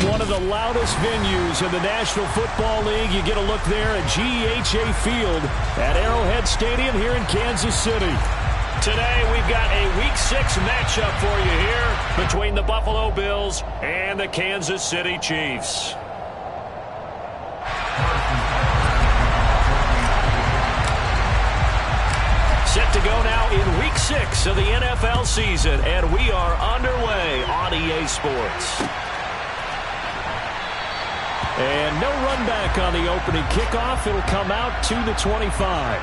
One of the loudest venues in the National Football League. You get a look there at GEHA Field at Arrowhead Stadium here in Kansas City. Today we've got a Week 6 matchup for you here between the Buffalo Bills and the Kansas City Chiefs. Set to go now in Week 6 of the NFL season, and we are underway on EA Sports. And no run back on the opening kickoff. It'll come out to the 25.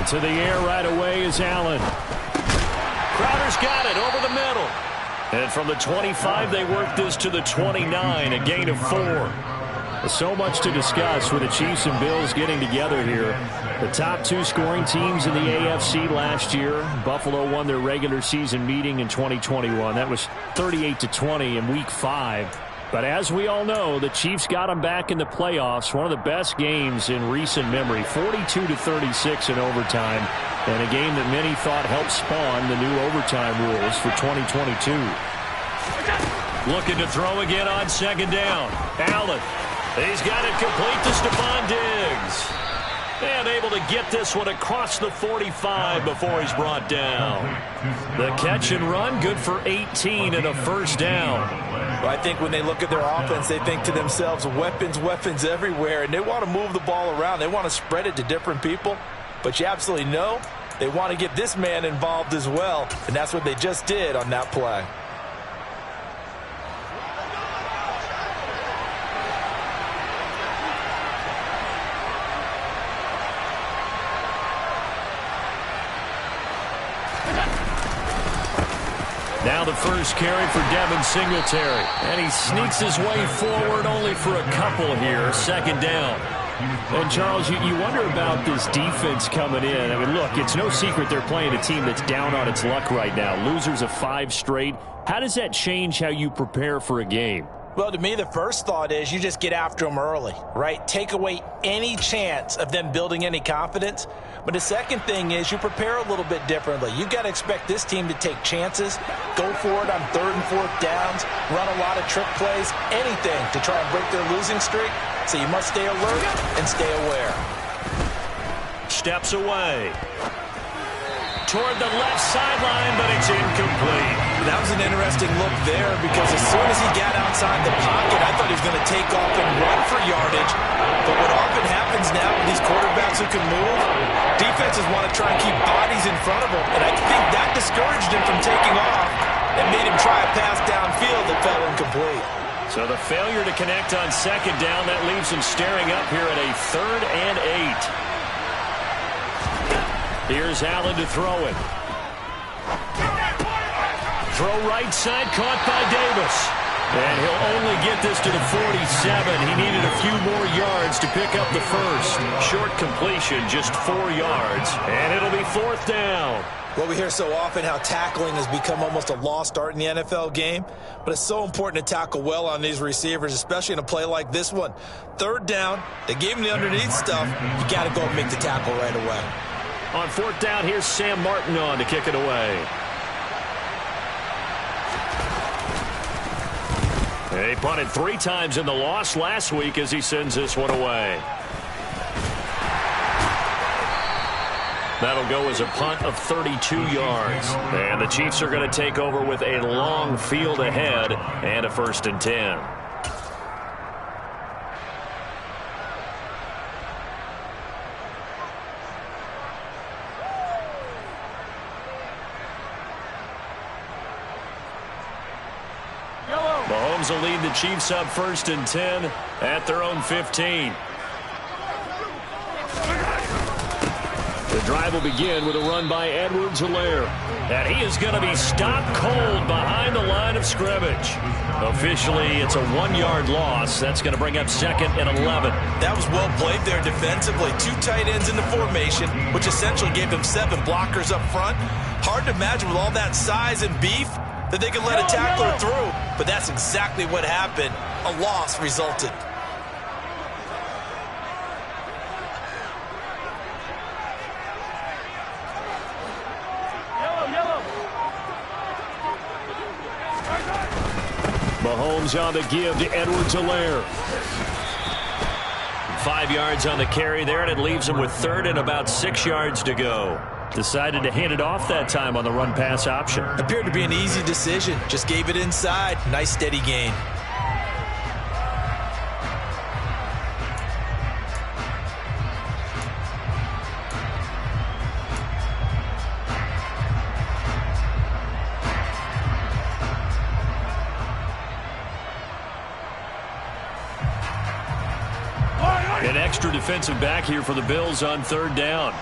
To the air right away is Allen. Crowder's got it over the middle. And from the 25, they work this to the 29, a gain of 4. So much to discuss with the Chiefs and Bills getting together here. The top 2 scoring teams in the AFC last year. Buffalo won their regular season meeting in 2021. That was 38-20 in Week 5. But as we all know, the Chiefs got them back in the playoffs. One of the best games in recent memory, 42-36 in overtime, and a game that many thought helped spawn the new overtime rules for 2022. Looking to throw again on second down. Allen. He's got it complete to Stephon Diggs. And able to get this one across the 45 before he's brought down. The catch and run, good for 18 and a first down. Well, I think when they look at their offense, they think to themselves, weapons, weapons everywhere, and they want to move the ball around. They want to spread it to different people, but you absolutely know they want to get this man involved as well, and that's what they just did on that play. Now the first carry for Devin Singletary. And he sneaks his way forward only for a couple here. Second down. And, Charles, you wonder about this defense coming in. I mean, look, it's no secret they're playing a team that's down on its luck right now. Losers of 5 straight. How does that change how you prepare for a game? Well, to me, the first thought is you just get after them early, right? Take away any chance of them building any confidence. But the second thing is you prepare a little bit differently. You've got to expect this team to take chances, go for it on 3rd and 4th downs, run a lot of trick plays, anything to try and break their losing streak. So you must stay alert and stay aware. Steps away. Toward the left sideline, but it's incomplete. That was an interesting look there because as soon as he got outside the pocket, I thought he was going to take off and run for yardage. But what often happens now with these quarterbacks who can move, defenses want to try and keep bodies in front of them. And I think that discouraged him from taking off and made him try a pass downfield that fell incomplete. So the failure to connect on second down, that leaves him staring up here at a 3rd and 8. Here's Allen to throw it. Throw right side, caught by Davis. And he'll only get this to the 47. He needed a few more yards to pick up the first. Short completion, just 4 yards. And it'll be 4th down. Well, we hear so often how tackling has become almost a lost art in the NFL game. But it's so important to tackle well on these receivers, especially in a play like this one. 3rd down, they gave him the underneath stuff. You got to go and make the tackle right away. On 4th down, here's Sam Martin on to kick it away. He punted 3 times in the loss last week as he sends this one away. That'll go as a punt of 32 yards. And the Chiefs are going to take over with a long field ahead and a 1st and 10. Mahomes will lead the Chiefs up 1st and 10 at their own 15. The drive will begin with a run by Edwards-Helaire. And he is going to be stopped cold behind the line of scrimmage. Officially, it's a 1-yard loss. That's going to bring up 2nd and 11. That was well played there defensively. 2 tight ends in the formation, which essentially gave them 7 blockers up front. Hard to imagine with all that size and beef that they could let a tackler through. But that's exactly what happened. A loss resulted. Mahomes on the give to Edwards-Helaire. 5 yards on the carry there, and it leaves him with 3rd and about 6 yards to go. Decided to hand it off that time on the run-pass option. Appeared to be an easy decision. Just gave it inside. Nice steady gain. An extra defensive back here for the Bills on 3rd down.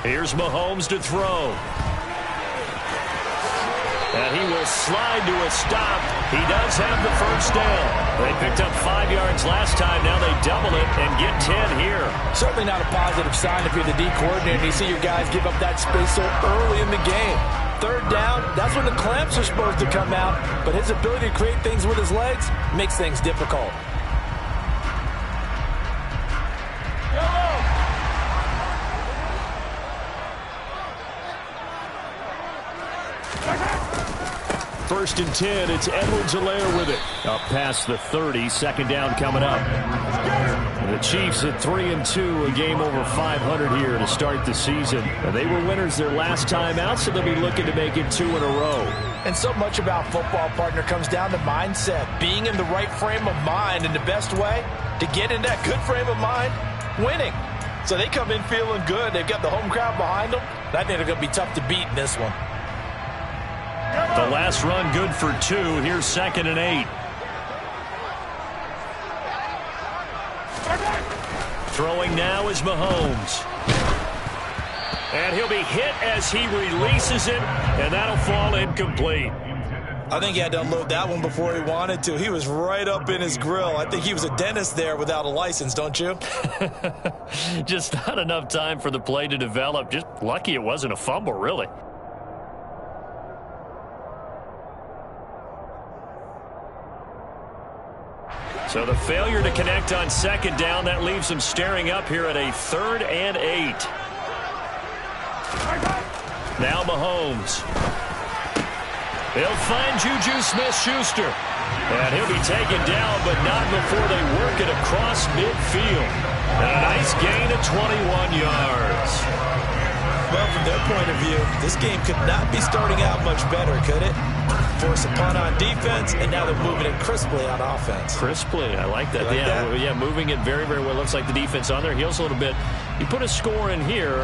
Here's Mahomes to throw. And he will slide to a stop. He does have the 1st down. They picked up 5 yards last time. Now they double it and get 10 here. Certainly not a positive sign if you're the D coordinator and you see your guys give up that space so early in the game. 3rd down, that's when the clamps are supposed to come out. But his ability to create things with his legs makes things difficult. First and 10, it's Edwards-Helaire with it. Up past the 30, 2nd down coming up. The Chiefs at 3-2, a game over 500 here to start the season. They were winners their last time out, so they'll be looking to make it 2 in a row. And so much about football, partner, comes down to mindset. Being in the right frame of mind, and the best way to get in that good frame of mind, winning. So they come in feeling good. They've got the home crowd behind them. And I think they're going to be tough to beat in this one. The last run good for 2. Here's 2nd and 8. Throwing now is Mahomes. And he'll be hit as he releases it, and that'll fall incomplete. I think he had to unload that one before he wanted to. He was right up in his grill. I think he was a dentist there without a license, don't you? Just not enough time for the play to develop. Just lucky it wasn't a fumble, really. So the failure to connect on 2nd down, that leaves him staring up here at a 3rd and 8. Now Mahomes. He'll find Juju Smith-Schuster. And he'll be taken down, but not before they work it across midfield. And a nice gain of 21 yards. Well, from their point of view, this game could not be starting out much better, could it? Force a punt on defense, and now they're moving it crisply on offense. Crisply, I like that. Yeah, moving it very, very well. Looks like the defense on their heels a little bit. You put a score in here,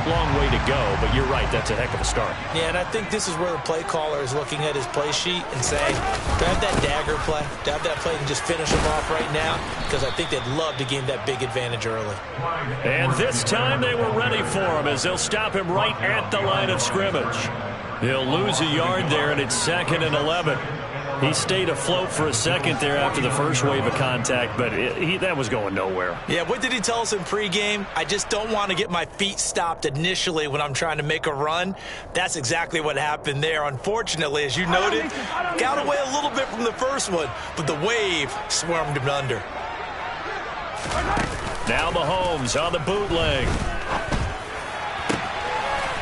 long way to go, but you're right, that's a heck of a start. Yeah, and I think this is where the play caller is looking at his play sheet and saying, do I have that dagger play? Do I have that play and just finish them off right now? Because I think they'd love to gain that big advantage early. And this time they were ready for him as they'll stop him right at the line of scrimmage. He'll lose a yard there, and it's 2nd and 11. He stayed afloat for a second there after the first wave of contact, but that was going nowhere. Yeah, what did he tell us in pregame? I just don't want to get my feet stopped initially when I'm trying to make a run. That's exactly what happened there. Unfortunately, as you noted, got away a little bit from the first one, but the wave swarmed him under. Now Mahomes on the bootleg.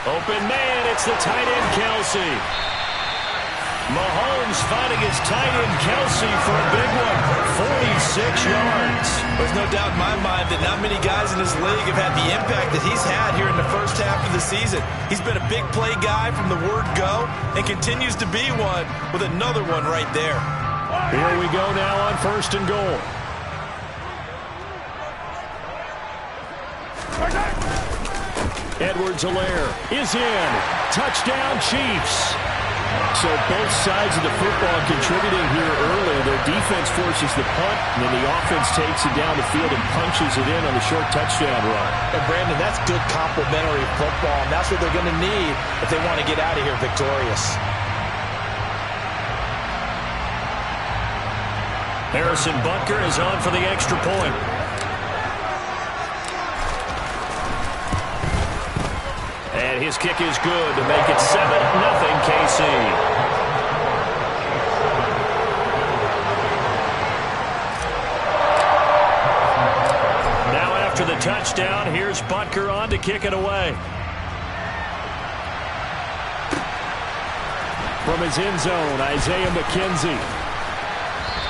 Open man, it's the tight end, Kelce. Mahomes finding his tight end, Kelce, for a big one. 46 yards. There's no doubt in my mind that not many guys in this league have had the impact that he's had here in the first half of the season. He's been a big play guy from the word go and continues to be one with another one right there. Here we go now on 1st and goal. Edwards-Helaire is in. Touchdown, Chiefs. So both sides of the football contributing here early. Their defense forces the punt, and then the offense takes it down the field and punches it in on the short touchdown run. And Brandon, that's good complementary football, and that's what they're going to need if they want to get out of here victorious. Harrison Butker is on for the extra point. And his kick is good to make it 7-0 KC. Now after the touchdown, here's Butker on to kick it away. From his end zone, Isaiah McKenzie.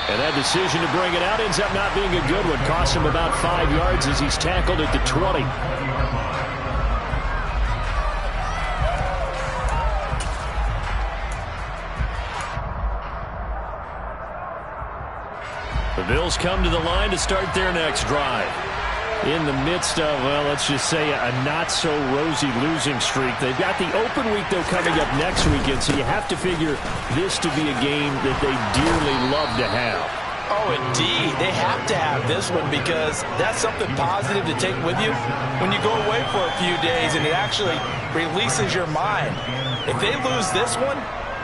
And that decision to bring it out ends up not being a good one. Cost him about 5 yards as he's tackled at the 20. The Bills come to the line to start their next drive. In the midst of, well, let's just say a not-so-rosy losing streak. They've got the open week, though, coming up next weekend, so you have to figure this to be a game that they dearly love to have. Oh, indeed. They have to have this one because that's something positive to take with you when you go away for a few days, and it actually releases your mind. If they lose this one,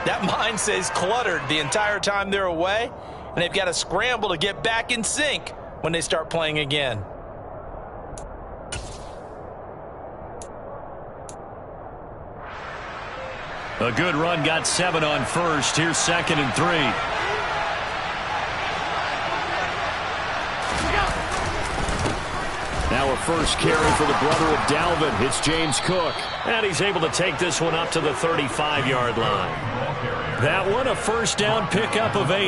that mind stays cluttered the entire time they're away, and they've got to scramble to get back in sync when they start playing again. A good run, got 7 on first. Here's 2nd and 3. Now a first carry for the brother of Dalvin. It's James Cook. And he's able to take this one up to the 35-yard line. That one a first down pickup of 8.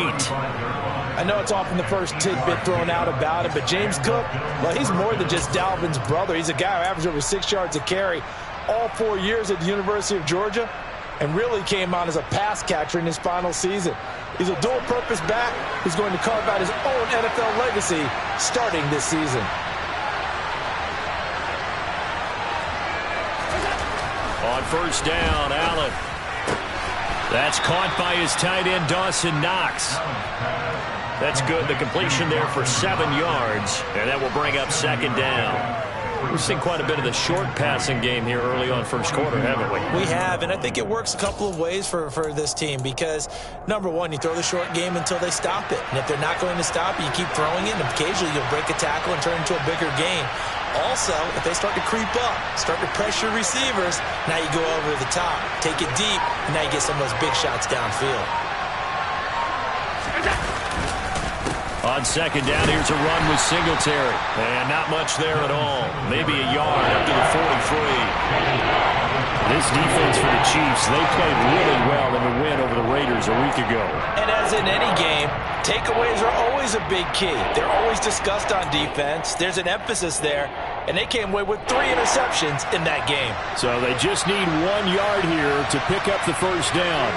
I know it's often the first tidbit thrown out about it, but James Cook, well, he's more than just Dalvin's brother. He's a guy who averaged over 6 yards a carry all 4 years at the University of Georgia and really came on as a pass catcher in his final season. He's a dual-purpose back who's going to carve out his own NFL legacy starting this season. On first down, Allen. That's caught by his tight end, Dawson Knox. That's good. The completion there for 7 yards, and that will bring up 2nd down. We've seen quite a bit of the short passing game here early on first quarter, haven't we? We have, and I think it works a couple of ways for this team because, number one, you throw the short game until they stop it. And if they're not going to stop it, you keep throwing it, and occasionally you'll break a tackle and turn it into a bigger gain. Also, if they start to creep up, start to pressure receivers, now you go over the top, take it deep, and now you get some of those big shots downfield. On 2nd down, here's a run with Singletary. And not much there at all. Maybe a yard up to the 43. This defense for the Chiefs, they played really well in the win over the Raiders a week ago. And as in any game, takeaways are always a big key. They're always discussed on defense. There's an emphasis there. And they came away with 3 interceptions in that game. So they just need 1 yard here to pick up the first down.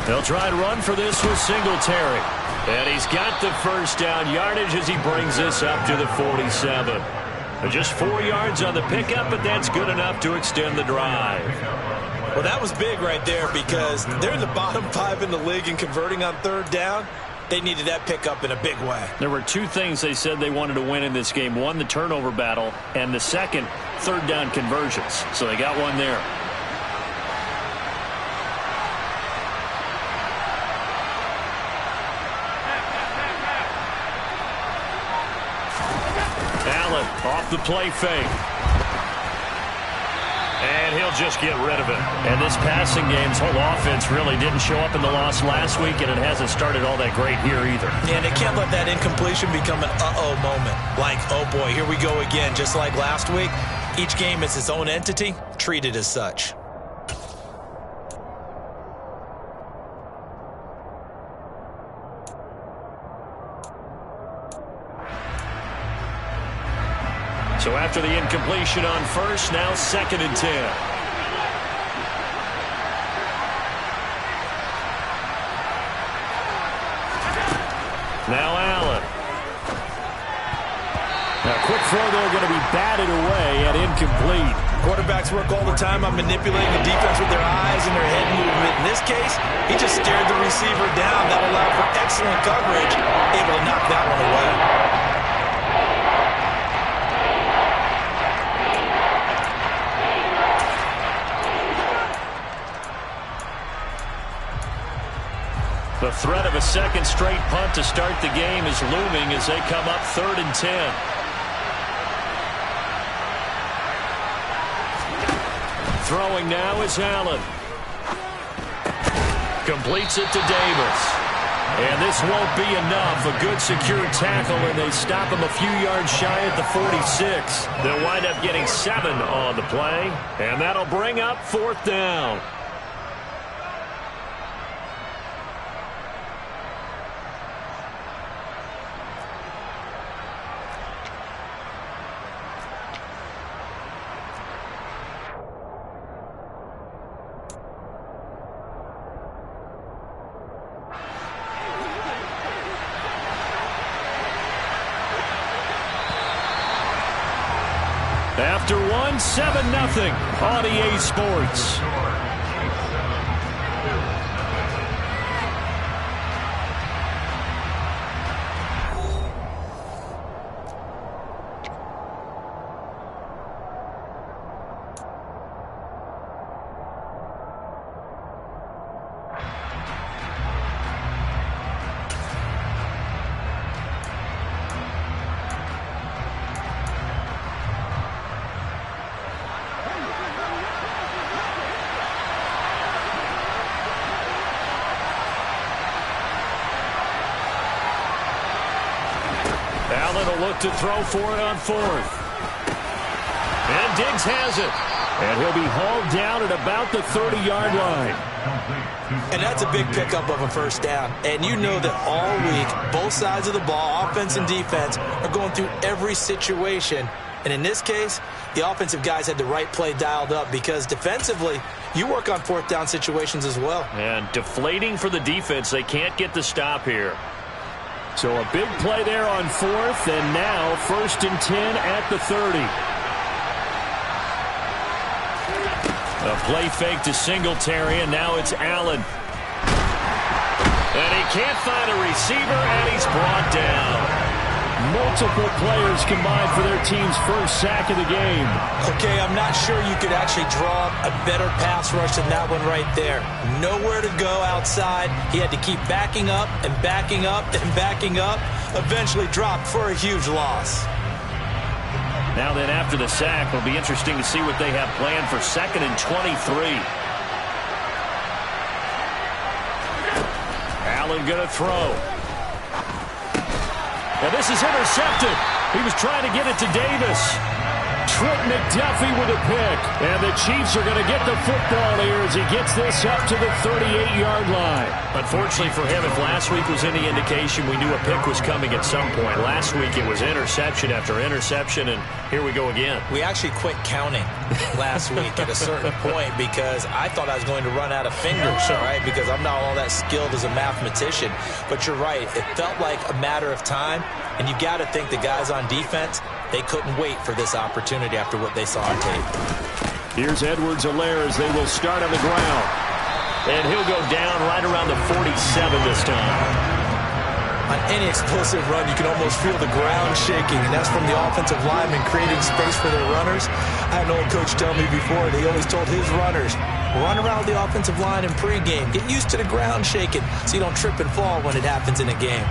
They'll try to run for this with Singletary. And he's got the first down yardage as he brings this up to the 47. Just 4 yards on the pickup, but that's good enough to extend the drive. Well, that was big right there because they're in the bottom 5 in the league in converting on 3rd down. They needed that pickup in a big way. There were 2 things they said they wanted to win in this game. One, the turnover battle, and the second, 3rd down conversions. So they got one there. Allen off the play fake. And he'll just get rid of it. And this passing game's whole offense really didn't show up in the loss last week, and it hasn't started all that great here either. Yeah, and they can't let that incompletion become an uh-oh moment. Like, oh boy, here we go again. Just like last week, each game is its own entity, treated as such. So after the incompletion on first, now 2nd and 10. Now Allen. before they're going to be batted away and incomplete. Quarterbacks work all the time on manipulating the defense with their eyes and their head movement. In this case, he just stared the receiver down. That allowed for excellent coverage, able to knock that one away. The threat of a second straight punt to start the game is looming as they come up 3rd and 10. Throwing now is Allen. Completes it to Davis. And this won't be enough. A good secure tackle, and they stop him a few yards shy at the 46. They'll wind up getting 7 on the play, and that'll bring up 4th down. After one, 7-0 on EA Sports. Allen will look to throw for it on 4th. And Diggs has it. And he'll be hauled down at about the 30-yard line. And that's a big pickup of a first down. And you know that all week, both sides of the ball, offense and defense, are going through every situation. And in this case, the offensive guys had the right play dialed up because defensively, you work on 4th down situations as well. And deflating for the defense. They can't get the stop here. So a big play there on 4th, and now 1st and 10 at the 30. A play fake to Singletary, and now it's Allen. And he can't find a receiver, and he's brought down. Multiple players combined for their team's first sack of the game. Okay, I'm not sure you could actually draw a better pass rush than that one right there. Nowhere to go outside. He had to keep backing up and backing up and backing up. Eventually dropped for a huge loss. Now then, after the sack, it'll be interesting to see what they have planned for 2nd and 23. Allen going to throw. And this is intercepted. He was trying to get it to Davis. Trent McDuffie with a pick. And the Chiefs are going to get the football here as he gets this up to the 38-yard line. Unfortunately for him, if last week was any indication, we knew a pick was coming at some point. Last week it was interception after interception, and here we go again. We actually quit counting last week at a certain point because I thought I was going to run out of fingers, all right, because I'm not all that skilled as a mathematician. But you're right. It felt like a matter of time, and you got to think the guys on defense, they couldn't wait for this opportunity after what they saw on tape. Here's Edwards-Helaire as they will start on the ground. And he'll go down right around the 47 this time. On any explosive run, you can almost feel the ground shaking, and that's from the offensive linemen creating space for their runners. I had an old coach tell me before, he always told his runners, run around the offensive line in pregame. Get used to the ground shaking so you don't trip and fall when it happens in a game.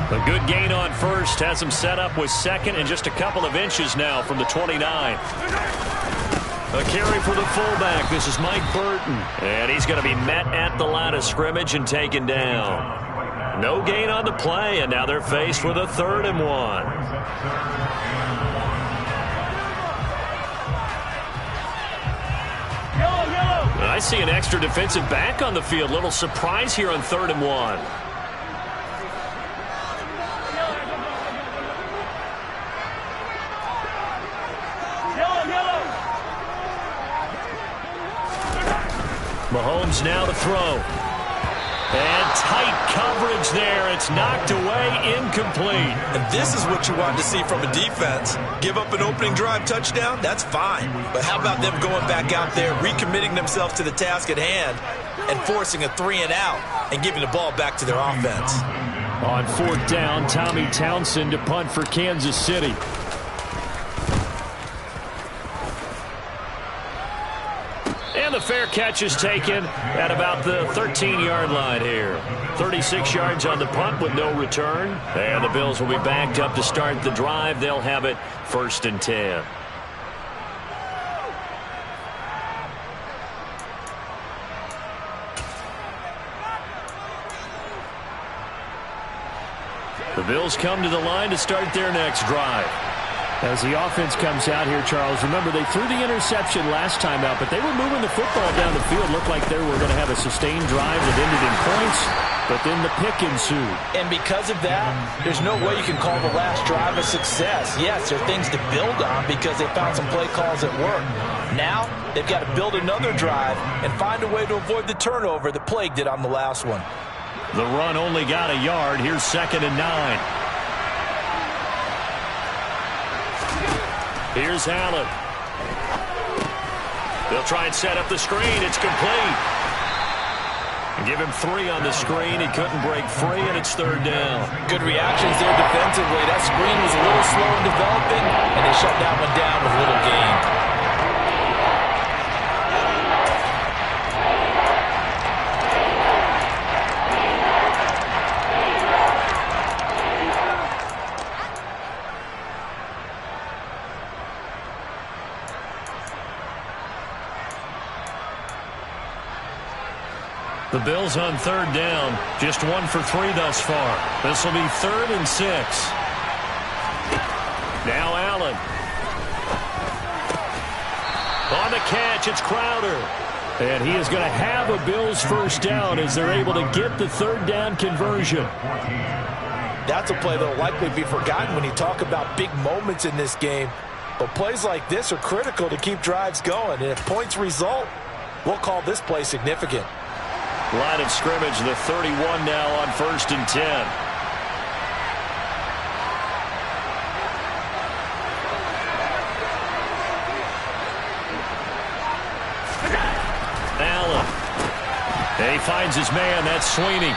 A good gain on first has him set up with 2nd and just a couple of inches now from the 29. A carry for the fullback. This is Mike Burton. And he's going to be met at the line of scrimmage and taken down. No gain on the play, and now they're faced with a 3rd and 1. Nice see an extra defensive back on the field. Little surprise here on 3rd and 1. Mahomes now to throw. And tight coverage there. It's knocked away, incomplete. And this is what you want to see from a defense. Give up an opening drive touchdown, that's fine. But how about them going back out there, recommitting themselves to the task at hand, and forcing a 3-and-out and giving the ball back to their offense. On 4th down, Tommy Townsend to punt for Kansas City. And the fair catch is taken at about the 13-yard line here. 36 yards on the punt with no return. And the Bills will be backed up to start the drive. They'll have it 1st and 10. The Bills come to the line to start their next drive. As the offense comes out here, Charles, remember they threw the interception last time out, but they were moving the football down the field. Looked like they were going to have a sustained drive that ended in points, but then the pick ensued. And because of that, there's no way you can call the last drive a success. Yes, there are things to build on because they found some play calls that work. Now, they've got to build another drive and find a way to avoid the turnover that plagued it on the last one. The run only got a yard. Here's 2nd and 9. Here's Allen. They'll try and set up the screen. It's complete. Give him 3 on the screen. He couldn't break free, and it's 3rd down. Good reactions there defensively. That screen was a little slow in developing, and they shut that one down with little gain. The Bills on 3rd down, just 1 for 3 thus far. This will be 3rd and 6. Now Allen. On the catch, it's Crowder. And he is going to have a Bills 1st down as they're able to get the 3rd down conversion. That's a play that will likely be forgotten when you talk about big moments in this game. But plays like this are critical to keep drives going. And if points result, we'll call this play significant. Line of scrimmage, the 31 now on 1st and 10. Allen. And he finds his man. That's Sweeney.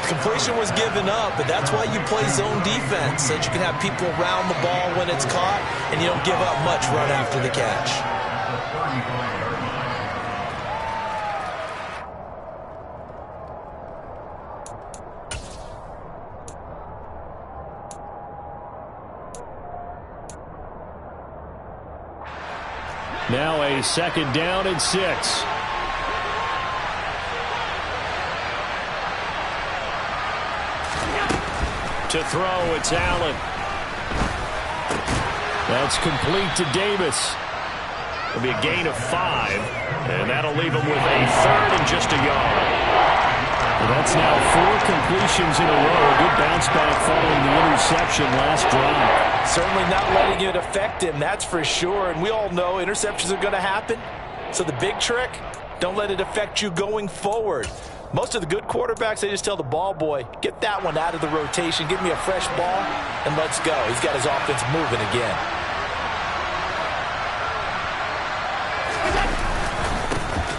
Completion was given up, but that's why you play zone defense, so that you can have people around the ball when it's caught, and you don't give up much run after the catch. Now a 2nd down and 6. To throw, it's Allen. That's complete to Davis. It'll be a gain of 5, and that'll leave him with a 3rd and just a yard. Well, that's now 4 completions in a row. A good bounce back following the interception last drive. Certainly not letting it affect him, that's for sure. And we all know interceptions are going to happen. So the big trick, don't let it affect you going forward. Most of the good quarterbacks, they just tell the ball boy, get that one out of the rotation, give me a fresh ball, and let's go. He's got his offense moving again.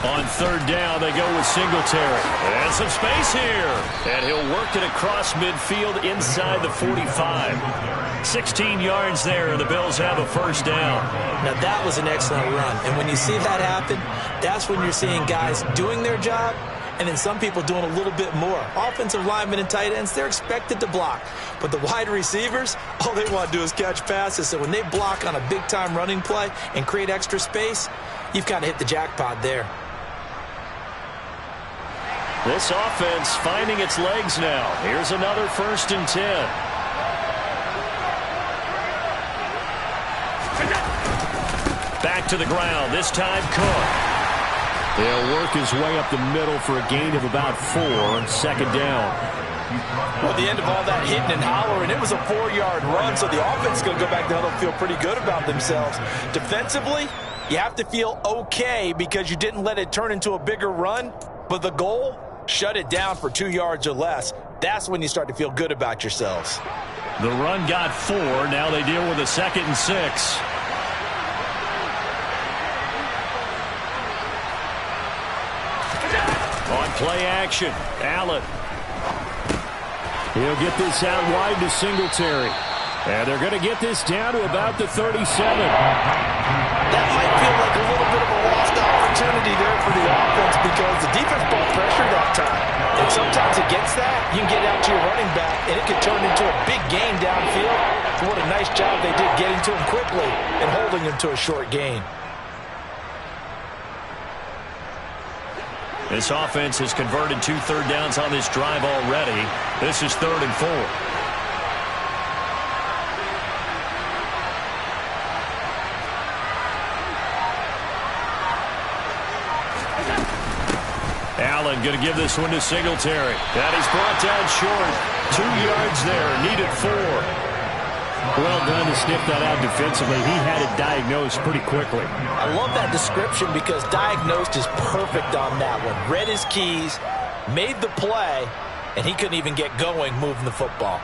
On 3rd down, they go with Singletary. And some space here. And he'll work it across midfield inside the 45. 16 yards there, and the Bills have a 1st down. Now, that was an excellent run. And when you see that happen, that's when you're seeing guys doing their job, and then some people doing a little bit more. Offensive linemen and tight ends, they're expected to block. But the wide receivers, all they want to do is catch passes. So when they block on a big-time running play and create extra space, you've kind of hit the jackpot there. This offense finding its legs now. Here's another 1st and 10. Back to the ground. This time Cook. He'll work his way up the middle for a gain of about 4 on second down. Well, the end of all that hitting and hollering, it was a 4-yard run, so the offense is going to go back down and feel pretty good about themselves. Defensively, you have to feel okay because you didn't let it turn into a bigger run, but the goal, shut it down for 2 yards or less. That's when you start to feel good about yourselves. The run got 4. Now they deal with a 2nd and 6. On play action, Allen. He'll get this out wide to Singletary. And they're going to get this down to about the 37. That might feel like a little bit of a lost opportunity there for the offense because the defense brought pressure that time. And sometimes against that, you can get out to your running back, and it could turn into a big gain downfield. So what a nice job they did getting to him quickly and holding him to a short gain. This offense has converted 2 third downs on this drive already. This is 3rd and 4. Allen going to give this one to Singletary. That is brought down short. 2 yards there, needed 4. Well done to sniff that out defensively. He had it diagnosed pretty quickly. I love that description because diagnosed is perfect on that one. Read his keys, made the play, and he couldn't even get going moving the football.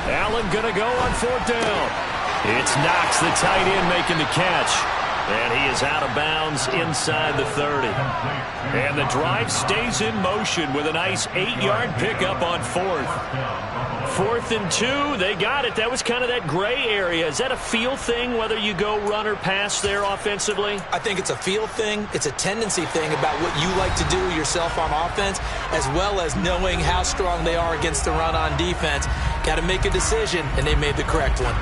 Allen going to go on 4th down. It's Knox, the tight end, making the catch. And he is out of bounds inside the 30. And the drive stays in motion with a nice 8-yard pickup on 4th. 4th and 2, they got it. That was kind of that gray area. Is that a feel thing, whether you go run or pass there offensively? I think it's a feel thing. It's a tendency thing about what you like to do yourself on offense, as well as knowing how strong they are against the run on defense. Got to make a decision, and they made the correct one.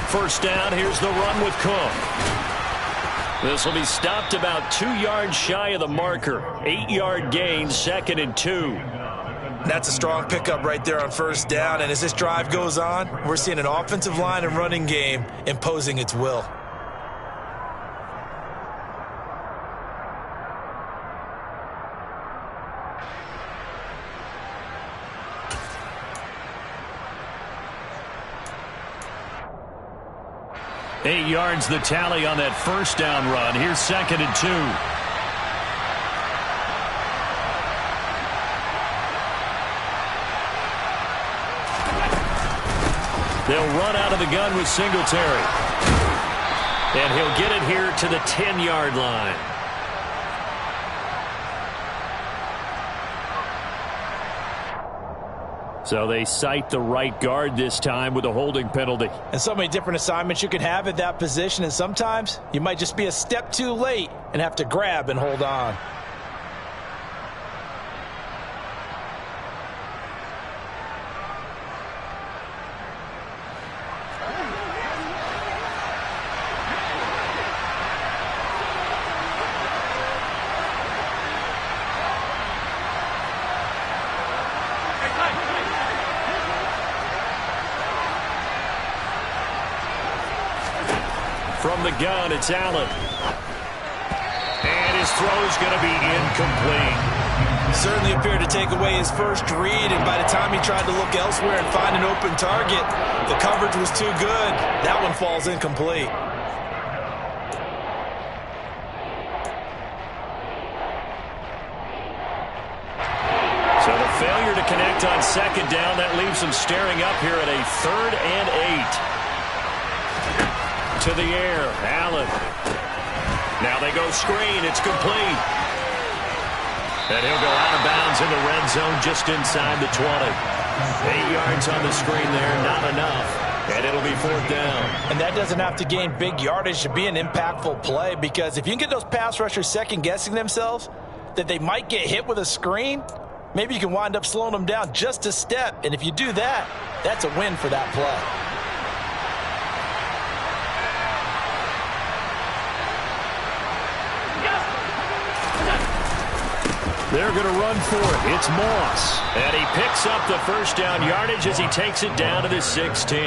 First down, here's the run with Cook. This will be stopped about 2 yards shy of the marker. 8-yard gain, 2nd and 2. That's a strong pickup right there on first down, and as this drive goes on, we're seeing an offensive line and running game imposing its will. Eight yards the tally on that first down run. Here's 2nd and 2. They'll run out of the gun with Singletary. And he'll get it here to the 10-yard line. So they cite the right guard this time with a holding penalty. And so many different assignments you can have at that position, and sometimes you might just be a step too late and have to grab and hold on. From the gun, it's Allen. And his throw is going to be incomplete. Certainly appeared to take away his first read, and by the time he tried to look elsewhere and find an open target, the coverage was too good. That one falls incomplete. So the failure to connect on second down, that leaves them staring up here at a 3rd and 8. To the air, Allen. Now they go screen, it's complete. And he'll go out of bounds in the red zone just inside the 20. 8 yards on the screen there, not enough. And it'll be 4th down. And that doesn't have to gain big yardage to be an impactful play, because if you can get those pass rushers second-guessing themselves that they might get hit with a screen, maybe you can wind up slowing them down just a step. And if you do that, that's a win for that play. They're going to run for it. It's Moss. And he picks up the first down yardage as he takes it down to the 16.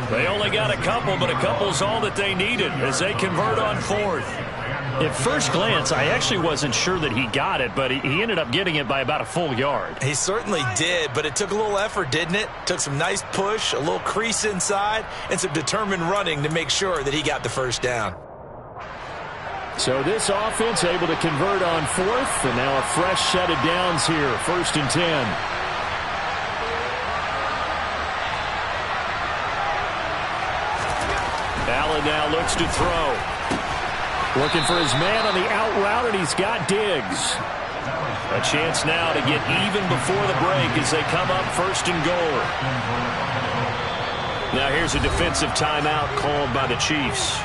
They only got a couple, but a couple's all that they needed as they convert on 4th. At first glance, I actually wasn't sure that he got it, but he ended up getting it by about a full yard. He certainly did, but it took a little effort, didn't it? Took some nice push, a little crease inside, and some determined running to make sure that he got the first down. So this offense able to convert on 4th, and now a fresh set of downs here, 1st and 10. Allen now looks to throw. Looking for his man on the out route, and he's got Diggs. A chance now to get even before the break as they come up 1st and goal. Now here's a defensive timeout called by the Chiefs,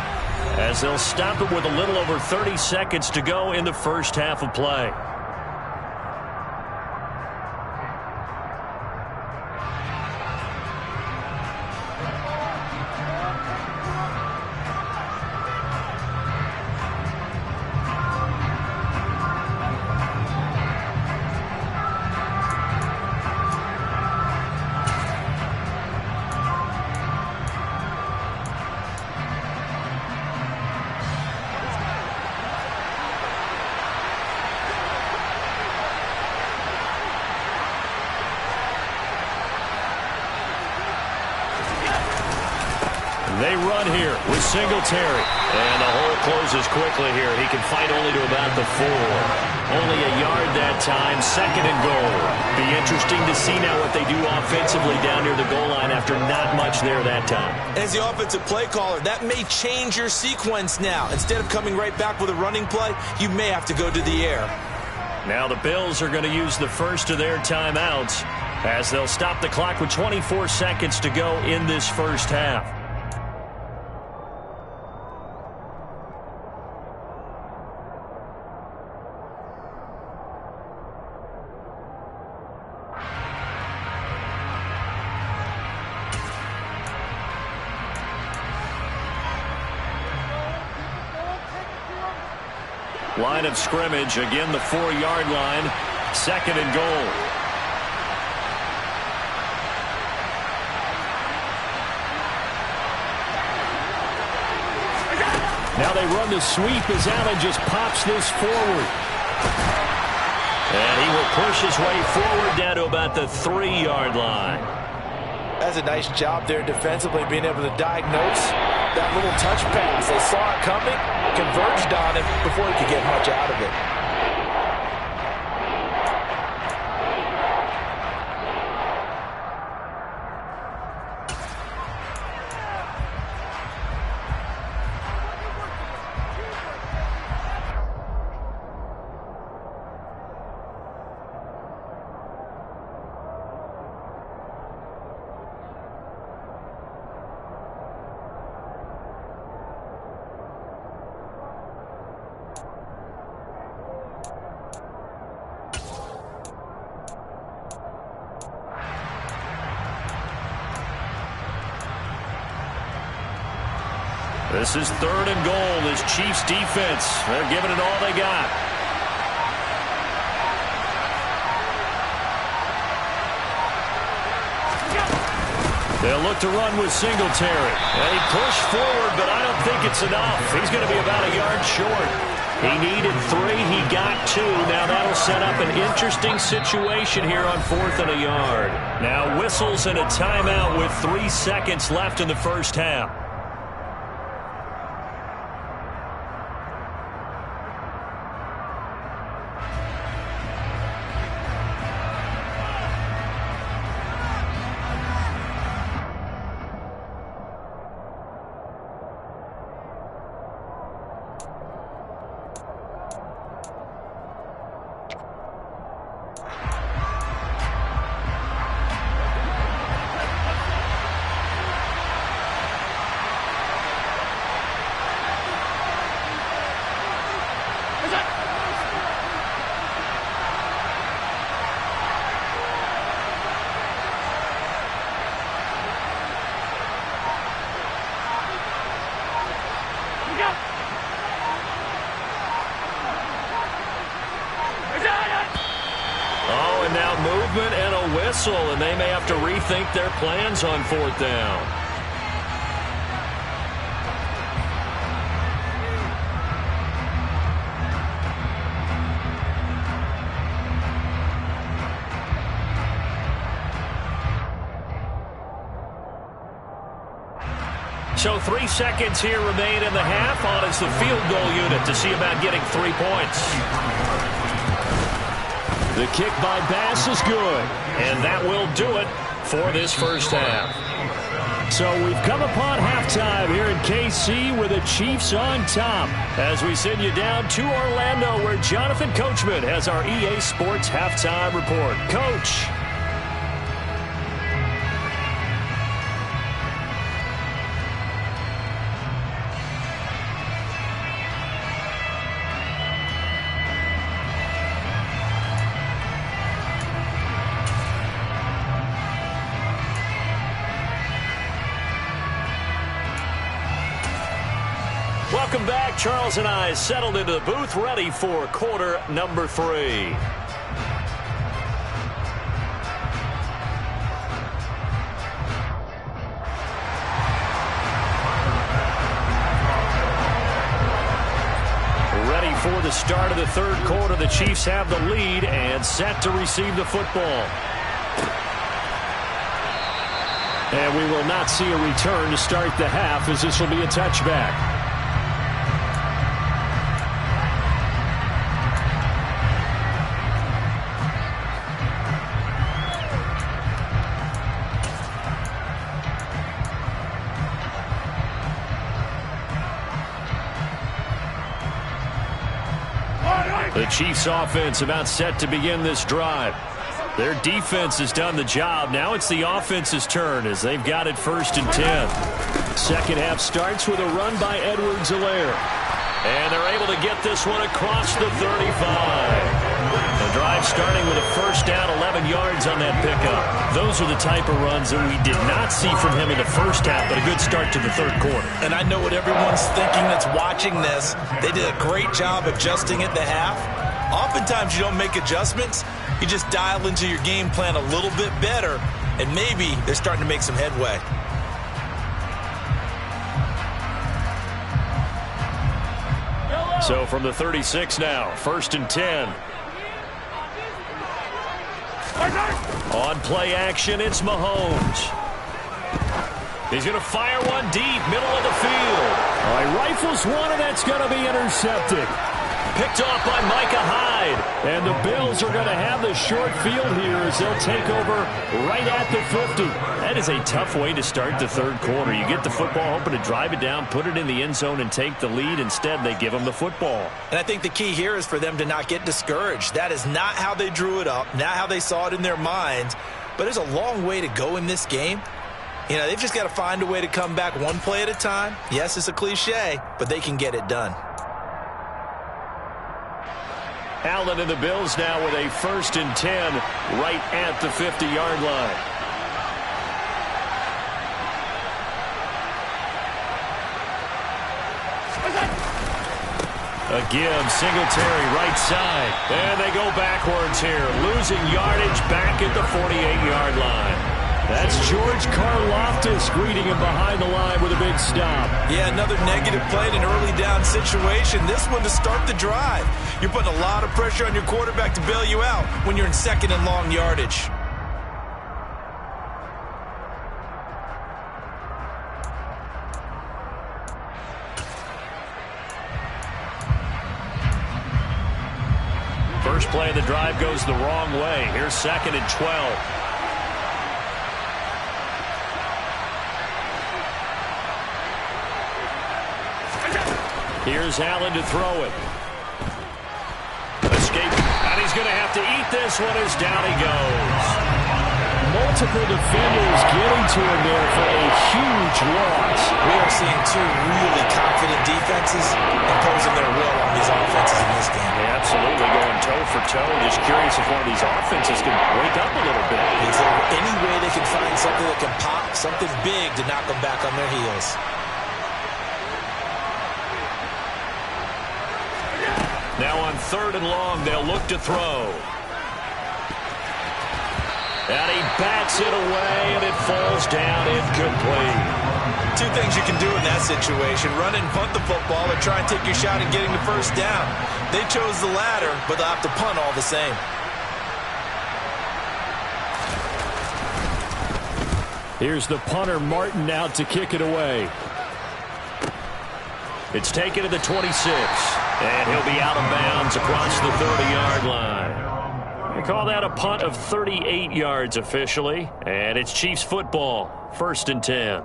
as they'll stop it with a little over 30 seconds to go in the first half of play. They run here with Singletary. And the hole closes quickly here. He can fight only to about the 4. Only a yard that time, 2nd and goal. Be interesting to see now what they do offensively down near the goal line after not much there that time. As the offensive play caller, that may change your sequence now. Instead of coming right back with a running play, you may have to go to the air. Now the Bills are going to use the first of their timeouts as they'll stop the clock with 24 seconds to go in this first half. Line of scrimmage, again the 4-yard line, 2nd and goal. Now they run the sweep as Allen just pops this forward. And he will push his way forward down to about the 3-yard line. That's a nice job there defensively, being able to diagnose that little touch pass. They saw it coming, converged on it before he could get much out of it. This is 3rd and goal. This Chiefs defense, they're giving it all they got. They'll look to run with Singletary. And he pushed forward, but I don't think it's enough. He's going to be about a yard short. He needed 3. He got 2. Now that'll set up an interesting situation here on 4th and a yard. Now whistles and a timeout with 3 seconds left in the first half. And now movement and a whistle, and they may have to rethink their plans on 4th down. So 3 seconds here remain in the half. On is the field goal unit to see about getting 3 points. The kick by Bass is good, and that will do it for this first half. So we've come upon halftime here in KC with the Chiefs on top as we send you down to Orlando where Jonathan Coachman has our EA Sports halftime report. Coach. Welcome back. Charles and I settled into the booth, ready for quarter number 3. Ready for the start of the third quarter. The Chiefs have the lead and set to receive the football. And we will not see a return to start the half as this will be a touchback. The Chiefs offense about set to begin this drive. Their defense has done the job. Now it's the offense's turn as they've got it 1st and 10. Second half starts with a run by Edwards-Helaire. And they're able to get this one across the 35. The drive starting with a first down, 11 yards on that pickup. Those are the type of runs that we did not see from him in the first half, but a good start to the third quarter. And I know what everyone's thinking that's watching this. They did a great job adjusting at the half. Oftentimes you don't make adjustments. You just dial into your game plan a little bit better, and maybe they're starting to make some headway. So from the 36 now, 1st and 10. On play action, it's Mahomes. He's going to fire one deep, middle of the field. All right, rifles one, and that's going to be intercepted. Picked off by Micah Hyde. And the Bills are going to have the short field here as they'll take over right at the 50. That is a tough way to start the third quarter. You get the football, hoping to drive it down, put it in the end zone, and take the lead. Instead, they give them the football. And I think the key here is for them to not get discouraged. That is not how they drew it up, not how they saw it in their minds. But there's a long way to go in this game. You know, they've just got to find a way to come back one play at a time. Yes, it's a cliche, but they can get it done. Allen and the Bills now with a 1st and 10 right at the 50-yard line. Again, Singletary right side. And they go backwards here, losing yardage back at the 48-yard line. That's George Karlaftis greeting him behind the line with a big stop. Yeah, another negative play in an early down situation. This one to start the drive. You're putting a lot of pressure on your quarterback to bail you out when you're in second and long yardage. First play of the drive goes the wrong way. Here's 2nd and 12. Here's Allen to throw it. Escape, and he's going to have to eat this one as down he goes. Multiple defenders getting to him there for a huge loss. We are seeing two really confident defenses imposing their will on these offenses in this game. Yeah, absolutely, going toe for toe. Just curious if one of these offenses can wake up a little bit. Is there any way they can find something that can pop, something big to knock them back on their heels? Now on 3rd and long, they'll look to throw. And he bats it away, and it falls down incomplete. Two things you can do in that situation: run and punt the football, or try and take your shot at getting the first down. They chose the latter, but they'll have to punt all the same. Here's the punter, Martin, out to kick it away. It's taken to the 26, and he'll be out of bounds across the 30-yard line. They call that a punt of 38 yards officially, and it's Chiefs football, 1st and 10.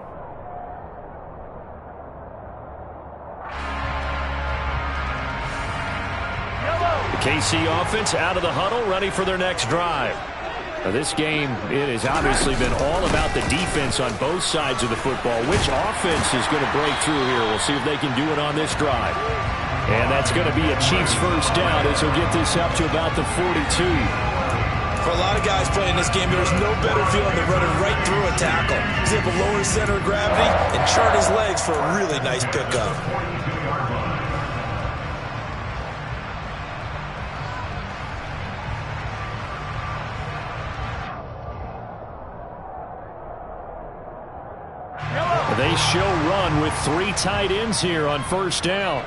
The KC offense out of the huddle, ready for their next drive. Now this game, it has obviously been all about the defense on both sides of the football. Which offense is going to break through here? We'll see if they can do it on this drive. And that's going to be a Chiefs first down as he'll get this up to about the 42. For a lot of guys playing this game, there's no better feeling than running right through a tackle. He's able to lower his center of gravity and chart his legs for a really nice pickup. They show run with 3 tight ends here on first down.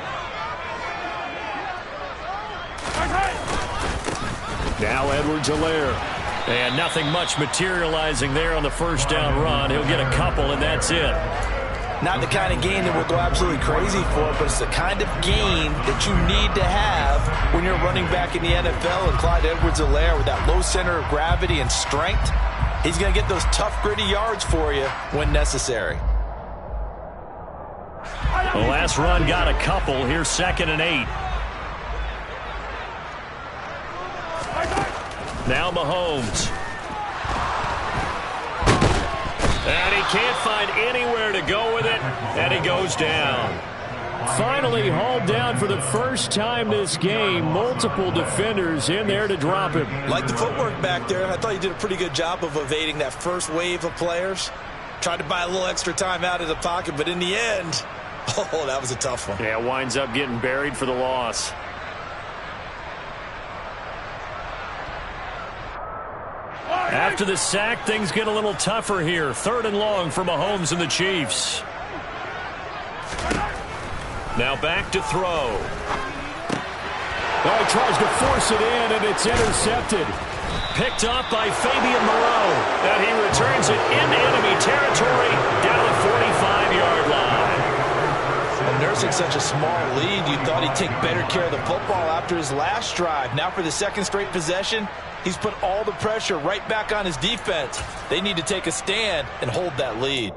Now Edwards-Helaire. And nothing much materializing there on the first down run. He'll get a couple, and that's it. Not the kind of gain that we'll go absolutely crazy for, but it's the kind of gain that you need to have when you're running back in the NFL. And Clyde Edwards-Helaire, with that low center of gravity and strength, he's going to get those tough, gritty yards for you when necessary. The last run got a couple. Here's 2nd and 8. Now Mahomes. And he can't find anywhere to go with it, and he goes down. Finally hauled down for the first time this game. Multiple defenders in there to drop him. Like the footwork back there, I thought he did a pretty good job of evading that first wave of players. Tried to buy a little extra time out of the pocket, but in the end, oh, that was a tough one. Yeah, winds up getting buried for the loss. After the sack, things get a little tougher here. 3rd and long for Mahomes and the Chiefs. Now back to throw. Oh, he tries to force it in, and it's intercepted. Picked up by Fabian Moreau. And he returns it into enemy territory down the 45-yard line. And nursing such a small lead, you thought he'd take better care of the football after his last drive. Now for the 2nd straight possession, he's put all the pressure right back on his defense. They need to take a stand and hold that lead.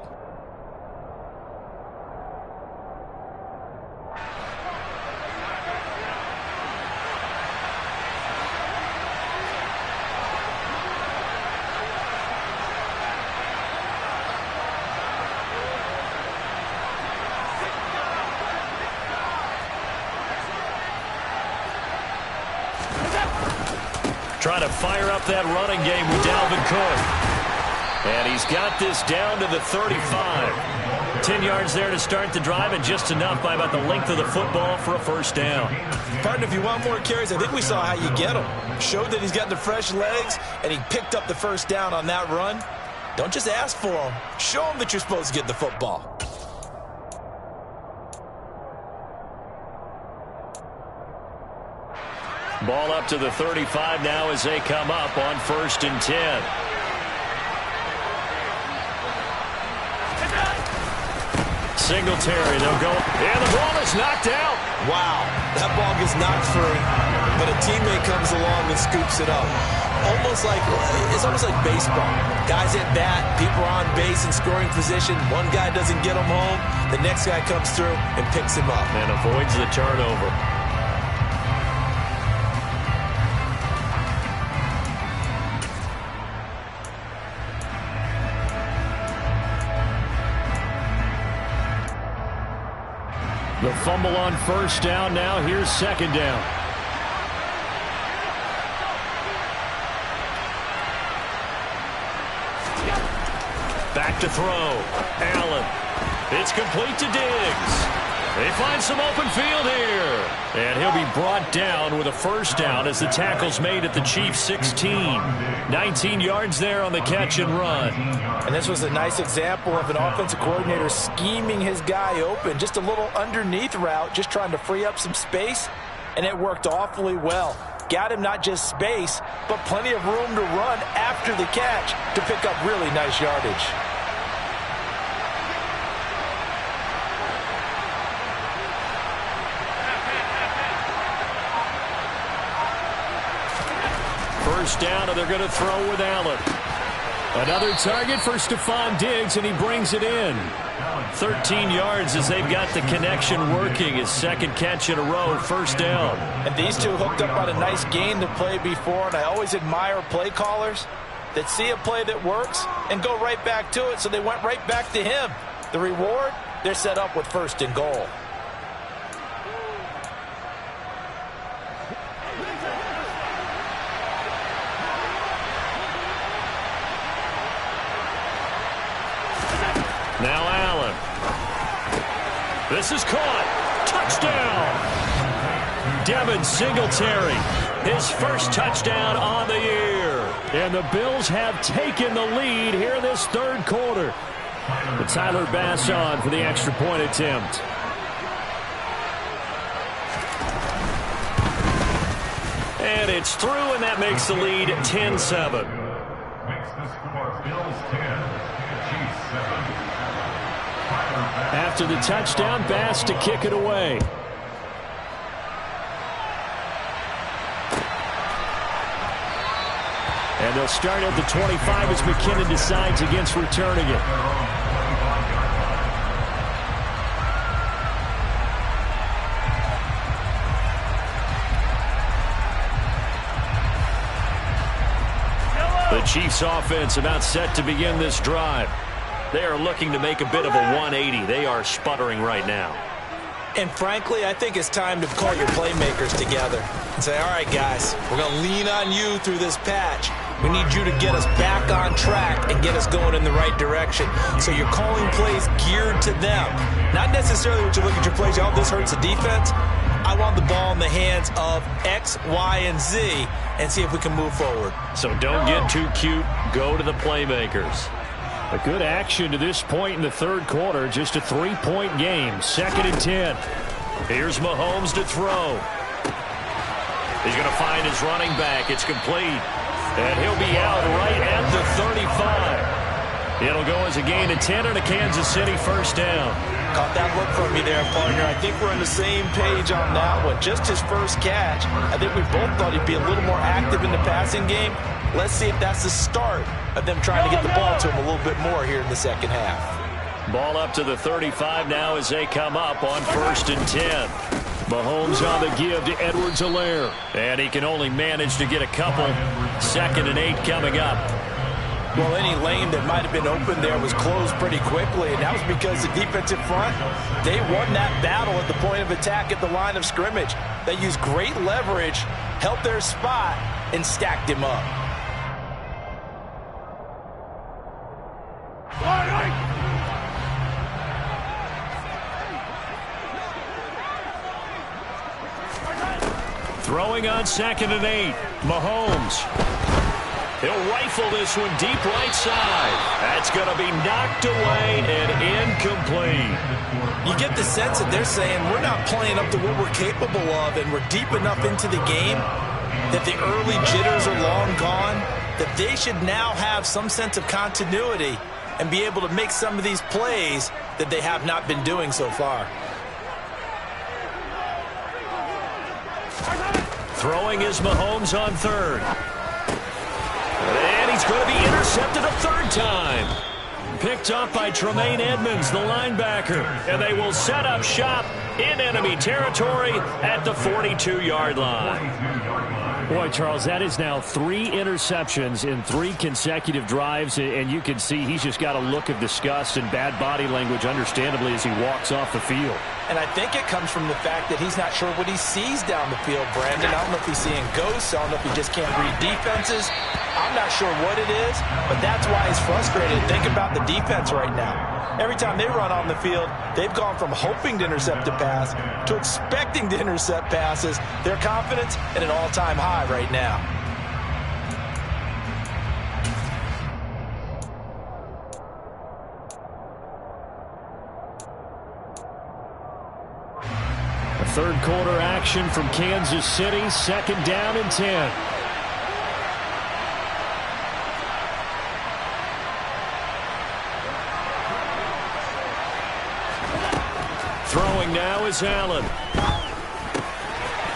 Trying to fire up that running game with Dalvin Cook. And he's got this down to the 35. 10 yards there to start the drive, and just enough by about the length of the football for a first down. Partner, if you want more carries, I think we saw how you get them. Showed that he's got the fresh legs, and he picked up the first down on that run. Don't just ask for them. Show them that you're supposed to get the football. Ball up to the 35 now as they come up on 1st and 10. Singletary, they'll go, and the ball is knocked out. Wow, that ball gets knocked free, but a teammate comes along and scoops it up. It's almost like baseball. Guys at bat, people are on base in scoring position. One guy doesn't get him home, the next guy comes through and picks him up. And avoids the turnover. The fumble on 1st down. Now here's 2nd down. Back to throw. Allen. It's complete to Diggs. They find some open field here. And he'll be brought down with a 1st down as the tackle's made at the Chiefs' 16. 19 yards there on the catch and run. And this was a nice example of an offensive coordinator scheming his guy open. Just a little underneath route, just trying to free up some space, and it worked awfully well. Got him not just space, but plenty of room to run after the catch to pick up really nice yardage. First down, and they're going to throw with Allen. Another target for Stephon Diggs, and he brings it in. 13 yards as they've got the connection working. His 2nd catch in a row, 1st down. And these two hooked up on a nice gain to play before, and I always admire play callers that see a play that works and go right back to it, so they went right back to him. The reward, they're set up with 1st and goal. Now Allen. This is caught. Touchdown. Devin Singletary. His 1st touchdown on the year. And the Bills have taken the lead here in this 3rd quarter. But Tyler Bass on for the extra point attempt. And it's through, and that makes the lead 10-7. Makes the score Bills 10, Chiefs 7. After the touchdown, Bass to kick it away. And they'll start at the 25 as McKinnon decides against returning it. The Chiefs offense about set to begin this drive. They are looking to make a bit of a 180. They are sputtering right now. And frankly, I think it's time to call your playmakers together and say, all right, guys, we're going to lean on you through this patch. We need you to get us back on track and get us going in the right direction. So you're calling plays geared to them. Not necessarily what you look at your plays, oh, this hurts the defense. I want the ball in the hands of X, Y, and Z and see if we can move forward. So don't get too cute. Go to the playmakers. A good action to this point in the 3rd quarter. Just a 3-point game. 2nd and 10. Here's Mahomes to throw. He's going to find his running back. It's complete. And he'll be out right at the 35. It'll go as a gain of 10 and a Kansas City 1st down. Caught that look from me there, partner. I think we're on the same page on that one. Just his 1st catch. I think we both thought he'd be a little more active in the passing game. Let's see if that's the start of them trying to get the ball to him a little bit more here in the 2nd half. Ball up to the 35 now as they come up on 1st and 10. Mahomes on the give to Edwards-Helaire. And he can only manage to get a couple. 2nd and 8 coming up. Well, any lane that might have been open there was closed pretty quickly, and that was because the defensive front, they won that battle at the point of attack at the line of scrimmage. They used great leverage, held their spot, and stacked him up. Throwing on 2nd and 8. Mahomes. He'll rifle this one deep right side. going to be knocked away and incomplete. You get the sense that they're saying we're not playing up to what we're capable of, and we're deep enough into the game that the early jitters are long gone, that they should now have some sense of continuity and be able to make some of these plays that they have not been doing so far. Throwing is Mahomes on third. And he's going to be intercepted a third time. Picked up by Tremaine Edmonds, the linebacker. And they will set up shop in enemy territory at the 42-yard line. Boy, Charles, that is now 3 interceptions in 3 consecutive drives, and you can see he's just got a look of disgust and bad body language, understandably, as he walks off the field. And I think it comes from the fact that he's not sure what he sees down the field, Brandon. I don't know if he's seeing ghosts. I don't know if he just can't read defenses. I'm not sure what it is, but that's why he's frustrated. Think about the defense right now. Every time they run on the field, they've gone from hoping to intercept a pass to expecting to intercept passes. Their confidence at an all-time high right now. A third quarter action from Kansas City, 2nd down and 10. Throwing now is Allen.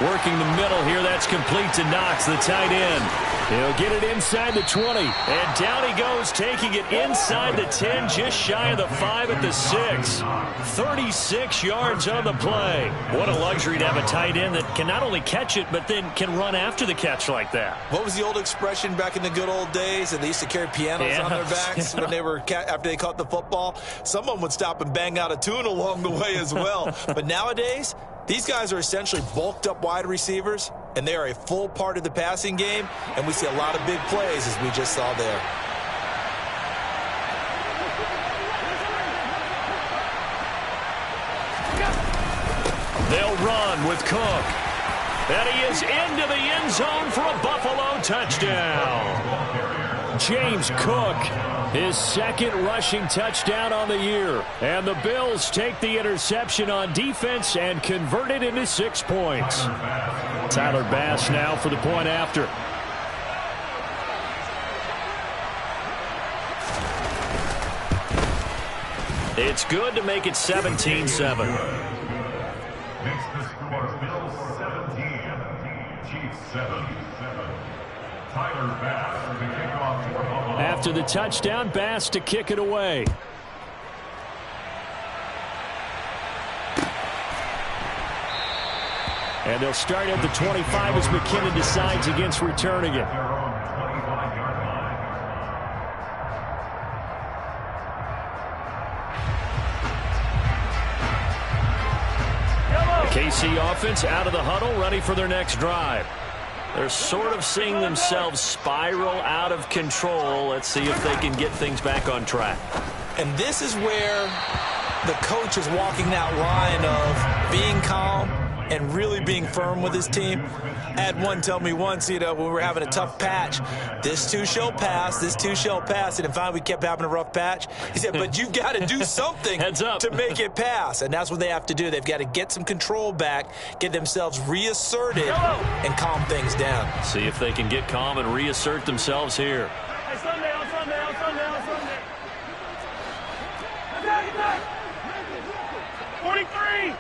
Working the middle here. That's complete to Knox, the tight end. He'll get it inside the 20. And down he goes, taking it inside the 10, just shy of the 5 at the 6. 36 yards on the play. What a luxury to have a tight end that can not only catch it, but then can run after the catch like that. What was the old expression back in the good old days? That they used to carry pianos on their backs when they were after they caught the football. Someone would stop and bang out a tune along the way as well. But nowadays, these guys are essentially bulked up wide receivers, and they are a full part of the passing game, and we see a lot of big plays as we just saw there. They'll run with Cook. And he is into the end zone for a Buffalo touchdown. James Cook, his 2nd rushing touchdown on the year. And the Bills take the interception on defense and convert it into 6 points. Tyler Bass now for the point after. It's good to make it 17-7. Makes the score Bills 17, Chiefs 7. Tyler Bass for the kickoff for Buffalo. After the touchdown, Bass to kick it away. And they'll start at the 25 as McKinnon decides against returning it. Their own 25-yard line. The KC offense out of the huddle, ready for their next drive. They're sort of seeing themselves spiral out of control. Let's see if they can get things back on track. And this is where the coach is walking that line of being calm and really being firm with his team. I had one tell me once, when we were having a tough patch, this too shall pass, this too shall pass. And finally we kept having a rough patch. He said, but you've got to do something to make it pass. And that's what they have to do. They've got to get some control back, get themselves reasserted, and calm things down. See if they can get calm and reassert themselves here. Hey, Sunday. 43.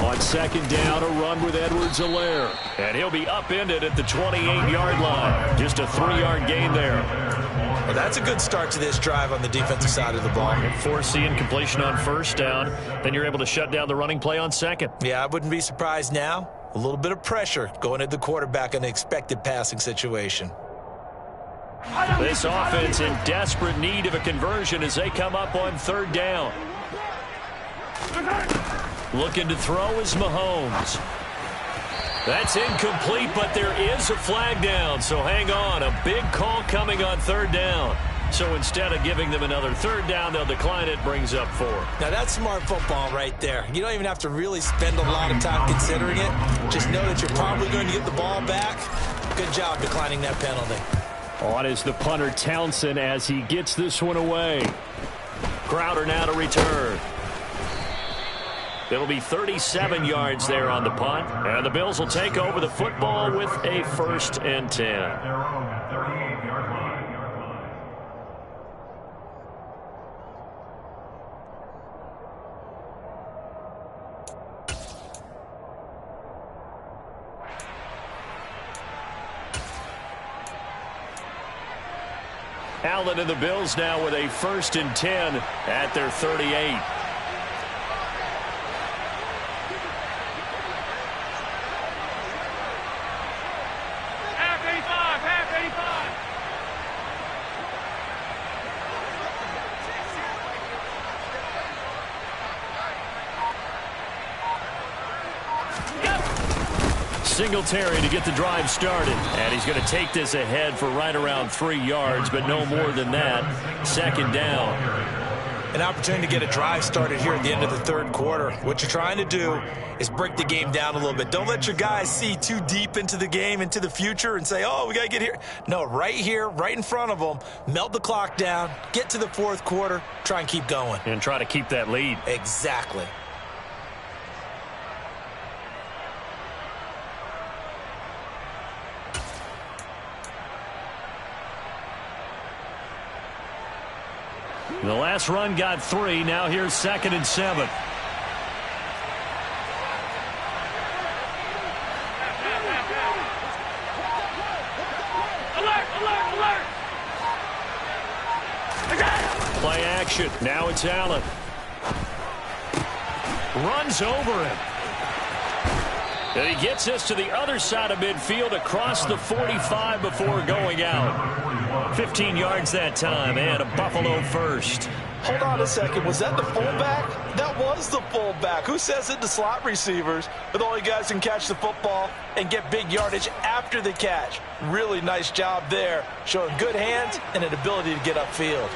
On 2nd down, a run with Edwards-Helaire. And he'll be upended at the 28-yard line. Just a 3-yard gain there. Well, that's a good start to this drive on the defensive side of the ball. Force the incompletion on 1st down. Then you're able to shut down the running play on 2nd. Yeah, I wouldn't be surprised now. A little bit of pressure going at the quarterback in an expected passing situation. This offense in desperate need of a conversion as they come up on 3rd down. Looking to throw is Mahomes. That's incomplete, but there is a flag down, so hang on. A big call coming on 3rd down. So instead of giving them another 3rd down, they'll decline it, brings up 4. Now that's smart football right there. You don't even have to really spend a lot of time considering it. Just know that you're probably going to get the ball back. Good job declining that penalty. On is the punter Townsend as he gets this one away. Crowder now to return. It'll be 37 yards there on the punt. And the Bills will take over the football with a 1st and 10. Allen and the Bills now with a 1st and 10 at their 38. Singletary to get the drive started. And he's going to take this ahead for right around 3 yards, but no more than that. 2nd down. An opportunity to get a drive started here at the end of the 3rd quarter. What you're trying to do is break the game down a little bit. Don't let your guys see too deep into the game, into the future, and say, oh, we got to get here. No, right here, right in front of them, melt the clock down, get to the 4th quarter, try and keep going. And try to keep that lead. Exactly. The last run got 3. Now here's 2nd and 7. Play action. Now it's Allen. Runs over him. And he gets this to the other side of midfield across the 45 before going out. 15 yards that time, and a Buffalo 1st. Hold on a second. Was that the fullback? That was the fullback. Who says it to slot receivers? But all you guys can catch the football and get big yardage after the catch. Really nice job there, showing good hands and an ability to get upfield.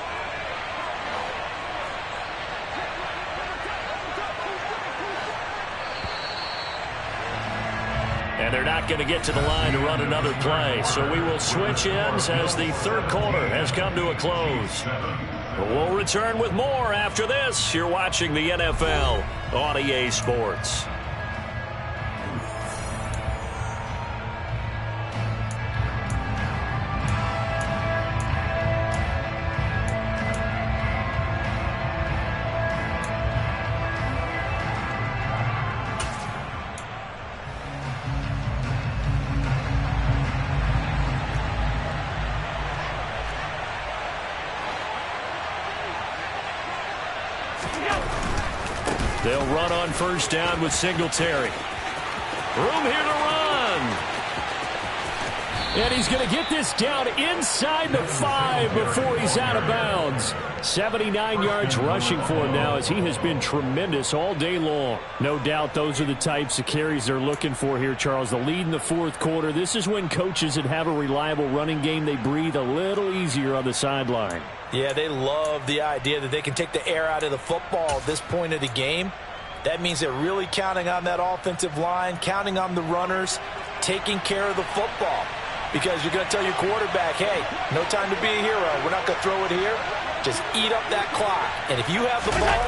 And they're not going to get to the line to run another play. So we will switch ends as the 3rd quarter has come to a close. We'll return with more after this. You're watching the NFL on EA Sports. They'll run on 1st down with Singletary. Room here to run. And he's going to get this down inside the 5 before he's out of bounds. 79 yards rushing for him now as he has been tremendous all day long. No doubt those are the types of carries they're looking for here, Charles. The lead in the 4th quarter. This is when coaches that have a reliable running game, they breathe a little easier on the sideline. Yeah, they love the idea that they can take the air out of the football at this point of the game. That means they're really counting on that offensive line, counting on the runners, taking care of the football. Because you're going to tell your quarterback, hey, no time to be a hero. We're not going to throw it here. Just eat up that clock. And if you have the ball,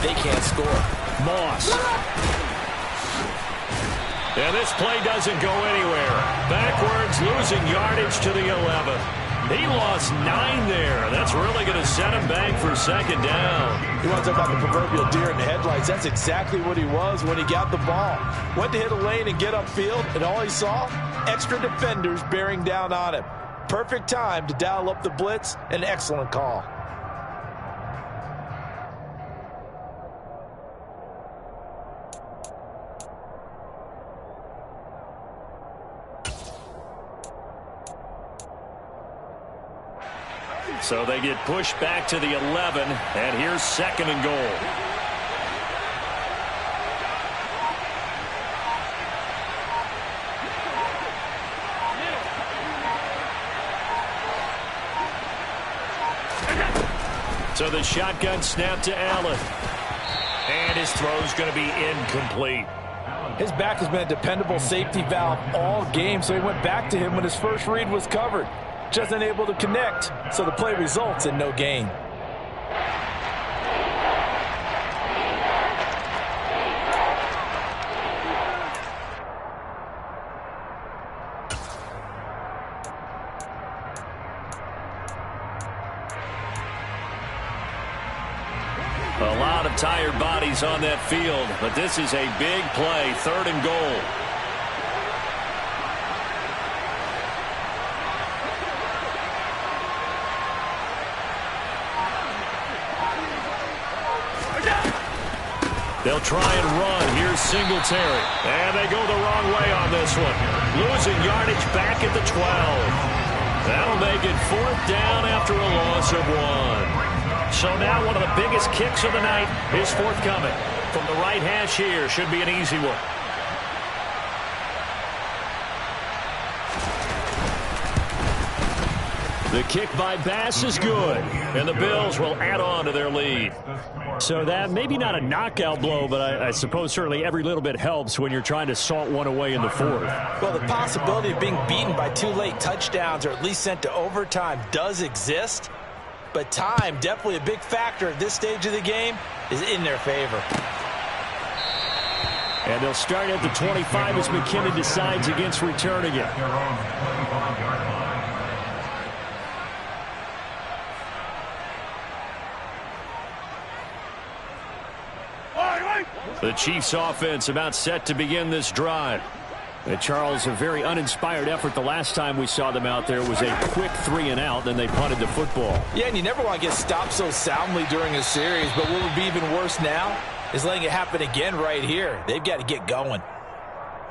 they can't score. Moss. And this play doesn't go anywhere. Backwards, losing yardage to the 11. He lost 9 there. That's really going to set him back for 2nd down. You want to talk about the proverbial deer in the headlights. That's exactly what he was when he got the ball. Went to hit a lane and get upfield, and all he saw, extra defenders bearing down on him. Perfect time to dial up the blitz. An excellent call. So they get pushed back to the 11, and here's 2nd and goal. So the shotgun snap to Allen. And his throw's going to be incomplete. His back has been a dependable safety valve all game, so he went back to him when his first read was covered. just unable to connect, so the play results in no gain. A lot of tired bodies on that field, but this is a big play, 3rd and goal. They'll try and run. Here's Singletary. And they go the wrong way on this one. Losing yardage back at the 12. That'll make it 4th down after a loss of 1. So now one of the biggest kicks of the night is forthcoming. From the right hash here, should be an easy one. The kick by Bass is good, and the Bills will add on to their lead. So that maybe not a knockout blow, but I suppose certainly every little bit helps when you're trying to salt one away in the 4th. Well, the possibility of being beaten by 2 late touchdowns or at least sent to overtime does exist. But time, definitely a big factor at this stage of the game, is in their favor. And they'll start at the 25 as McKinnon decides against returning it. The Chiefs offense about set to begin this drive. And Charles, a very uninspired effort the last time we saw them out there. It was a quick 3 and out, then they punted the football. Yeah, and you never want to get stopped so soundly during a series, but what would be even worse now is letting it happen again right here. They've got to get going.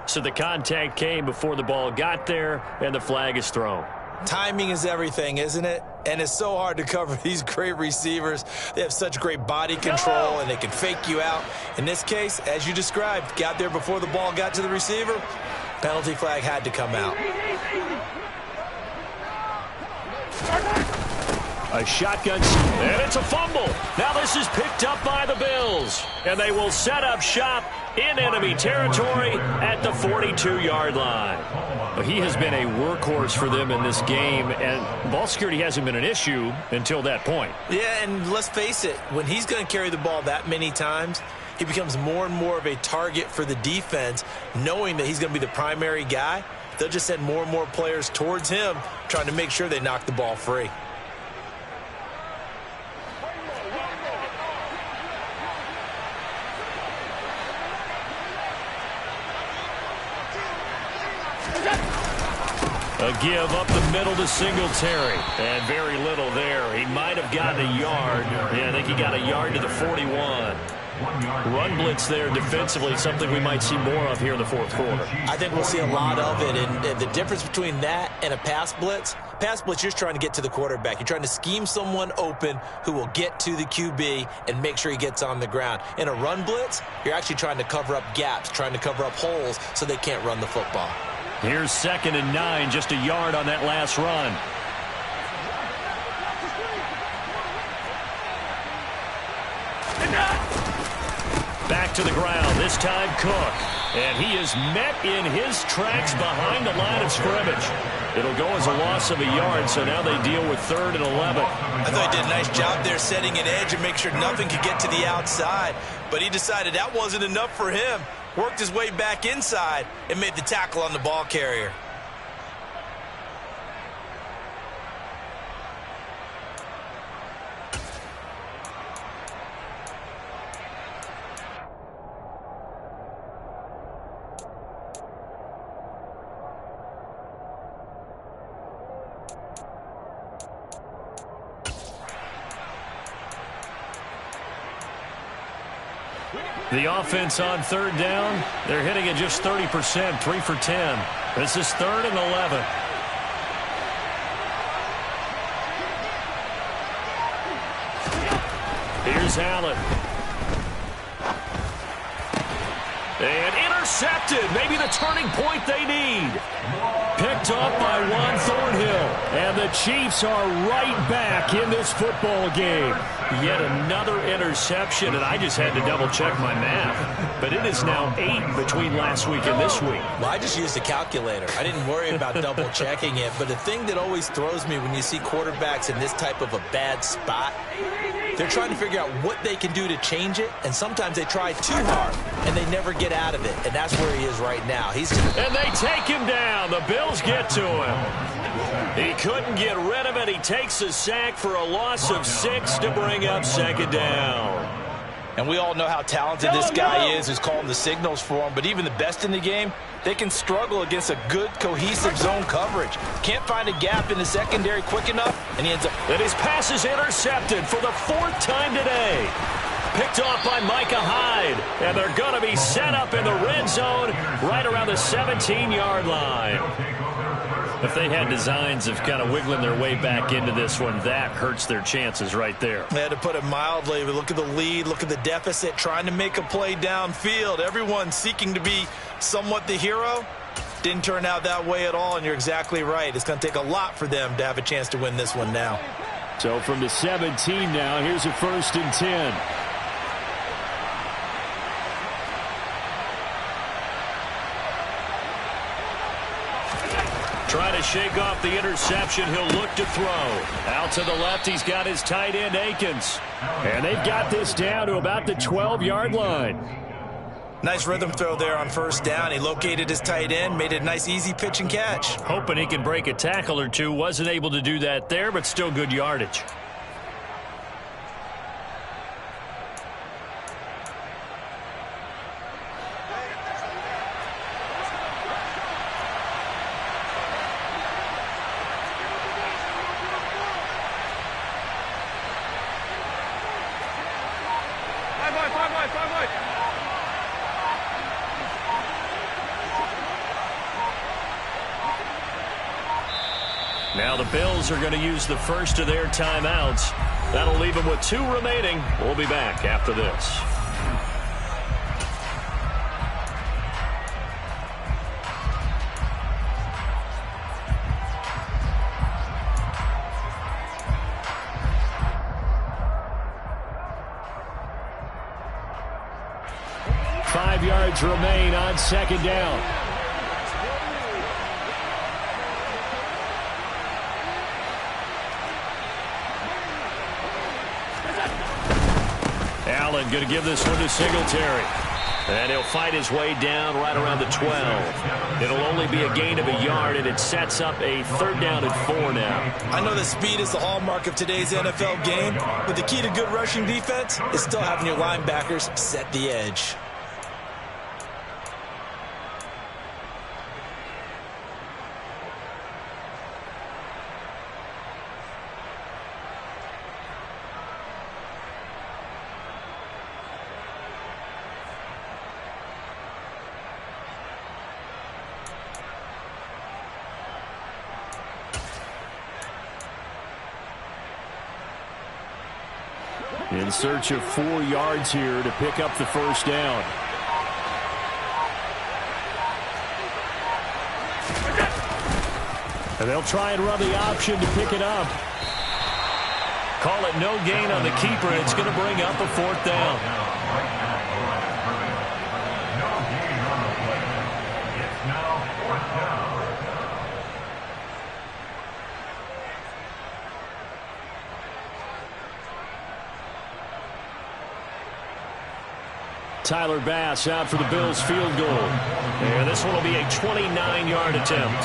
So the contact came before the ball got there, and the flag is thrown. Timing is everything, isn't it? And it's so hard to cover these great receivers. They have such great body control, and they can fake you out. In this case, as you described, got there before the ball got to the receiver. Penalty flag had to come out. A shotgun, and it's a fumble. Now this is picked up by the Bills, and they will set up shop in enemy territory at the 42-yard line. Well, he has been a workhorse for them in this game, and ball security hasn't been an issue until that point. Yeah, and let's face it, when he's going to carry the ball that many times, he becomes more and more of a target for the defense, knowing that he's going to be the primary guy. They'll just send more and more players towards him, trying to make sure they knock the ball free. A give up the middle to Singletary. And very little there. He might have gotten a yard. Yeah, I think he got a yard to the 41. Run blitz there defensively, something we might see more of here in the 4th quarter. I think we'll see a lot of it, and the difference between that and a pass blitz, you're just trying to get to the quarterback. You're trying to scheme someone open who will get to the QB and make sure he gets on the ground. In a run blitz, you're actually trying to cover up gaps, trying to cover up holes so they can't run the football. Here's 2nd and 9, just a yard on that last run. Back to the ground, this time Cook. And he is met in his tracks behind the line of scrimmage. It'll go as a loss of a yard, so now they deal with 3rd and 11. I thought he did a nice job there setting an edge and make sure nothing could get to the outside. But he decided that wasn't enough for him. Worked his way back inside and made the tackle on the ball carrier. The offense on 3rd down, they're hitting it just 30%, 3 for 10. This is 3rd and 11. Here's Allen. And intercepted. Maybe the turning point they need. Picked up by Juan Thornhill. And the Chiefs are right back in this football game. Yet another interception, and I just had to double-check my math. But it is now 8 between last week and this week. Well, I just used a calculator. I didn't worry about double-checking it. But the thing that always throws me when you see quarterbacks in this type of a bad spot, they're trying to figure out what they can do to change it, and sometimes they try too hard, and they never get out of it, and that's where he is right now. And they take him down. The Bills get to him. He couldn't get rid of it. He takes a sack for a loss of 6 to bring up second down. And we all know how talented this guy is who's calling the signals for him, but even the best in the game, they can struggle against a good, cohesive zone coverage. Can't find a gap in the secondary quick enough, and he ends up... And his pass is intercepted for the 4th time today. Picked off by Micah Hyde, and they're going to be set up in the red zone right around the 17-yard line. If they had designs of kind of wiggling their way back into this one, that hurts their chances right there. They had to put it mildly, but look at the lead, look at the deficit, trying to make a play downfield. Everyone seeking to be somewhat the hero. Didn't turn out that way at all, and you're exactly right. It's going to take a lot for them to have a chance to win this one now. So from the 17 now, here's a 1st and 10. Trying to shake off the interception. He'll look to throw. Out to the left, he's got his tight end, Akins. And they've got this down to about the 12-yard line. Nice rhythm throw there on 1st down. He located his tight end, made it a nice, easy pitch and catch. Hoping he can break a tackle or two. Wasn't able to do that there, but still good yardage. Now the Bills are going to use the first of their timeouts. That'll leave them with 2 remaining. We'll be back after this. Five yards remain on 2nd down. Allen going to give this one to Singletary. And he'll fight his way down right around the 12. It'll only be a gain of a yard, and it sets up a 3rd down and 4 now. I know that speed is the hallmark of today's NFL game, but the key to good rushing defense is still having your linebackers set the edge. In search of 4 yards here to pick up the 1st down. And they'll try and run the option to pick it up. Call it no gain on the keeper. It's going to bring up a 4th down. It's now 4th down. Tyler Bass out for the Bills field goal. And this one will be a 29-yard attempt.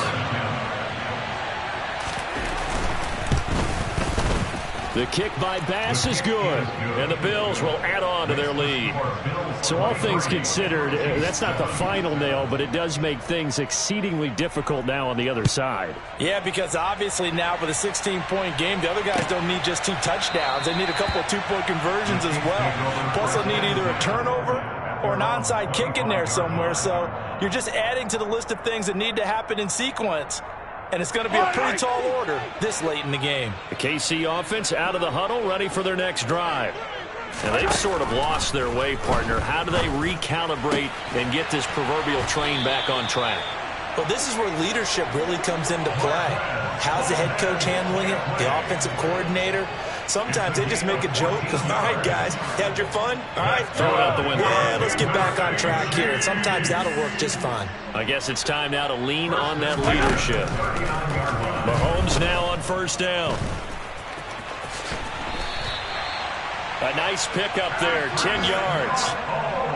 The kick by Bass is good. And the Bills will add on to their lead. So all things considered, that's not the final nail, but it does make things exceedingly difficult now on the other side. Yeah, because obviously now with a 16-point game, the other guys don't need just 2 touchdowns. They need a couple of 2-point conversions as well. Plus, they'll need either a turnover or an onside kick in there somewhere. So you're just adding to the list of things that need to happen in sequence. And it's going to be a pretty tall order this late in the game. The KC offense out of the huddle, ready for their next drive. And they've sort of lost their way, partner. How do they recalibrate and get this proverbial train back on track? Well, this is where leadership really comes into play. How's the head coach handling it? The offensive coordinator? Sometimes they just make a joke. All right, guys, had your fun? All right, throw it out the window. Yeah, let's get back on track here. And sometimes that'll work just fine. I guess it's time now to lean on that leadership. Mahomes now on first down. A nice pickup there, 10 yards.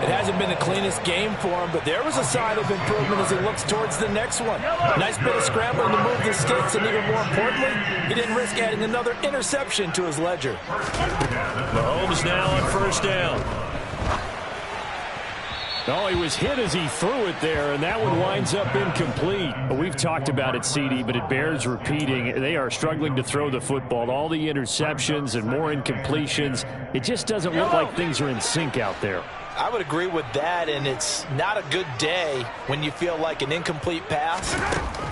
It hasn't been the cleanest game for him, but there was a sign of improvement as he looks towards the next one. Nice bit of scrambling to move the sticks, and even more importantly, he didn't risk adding another interception to his ledger. Mahomes now on first down. Oh, he was hit as he threw it there, and that one winds up incomplete. We've talked about it, CD, but it bears repeating. They are struggling to throw the football. All the interceptions and more incompletions. It just doesn't look like things are in sync out there. I would agree with that, and it's not a good day when you feel like an incomplete pass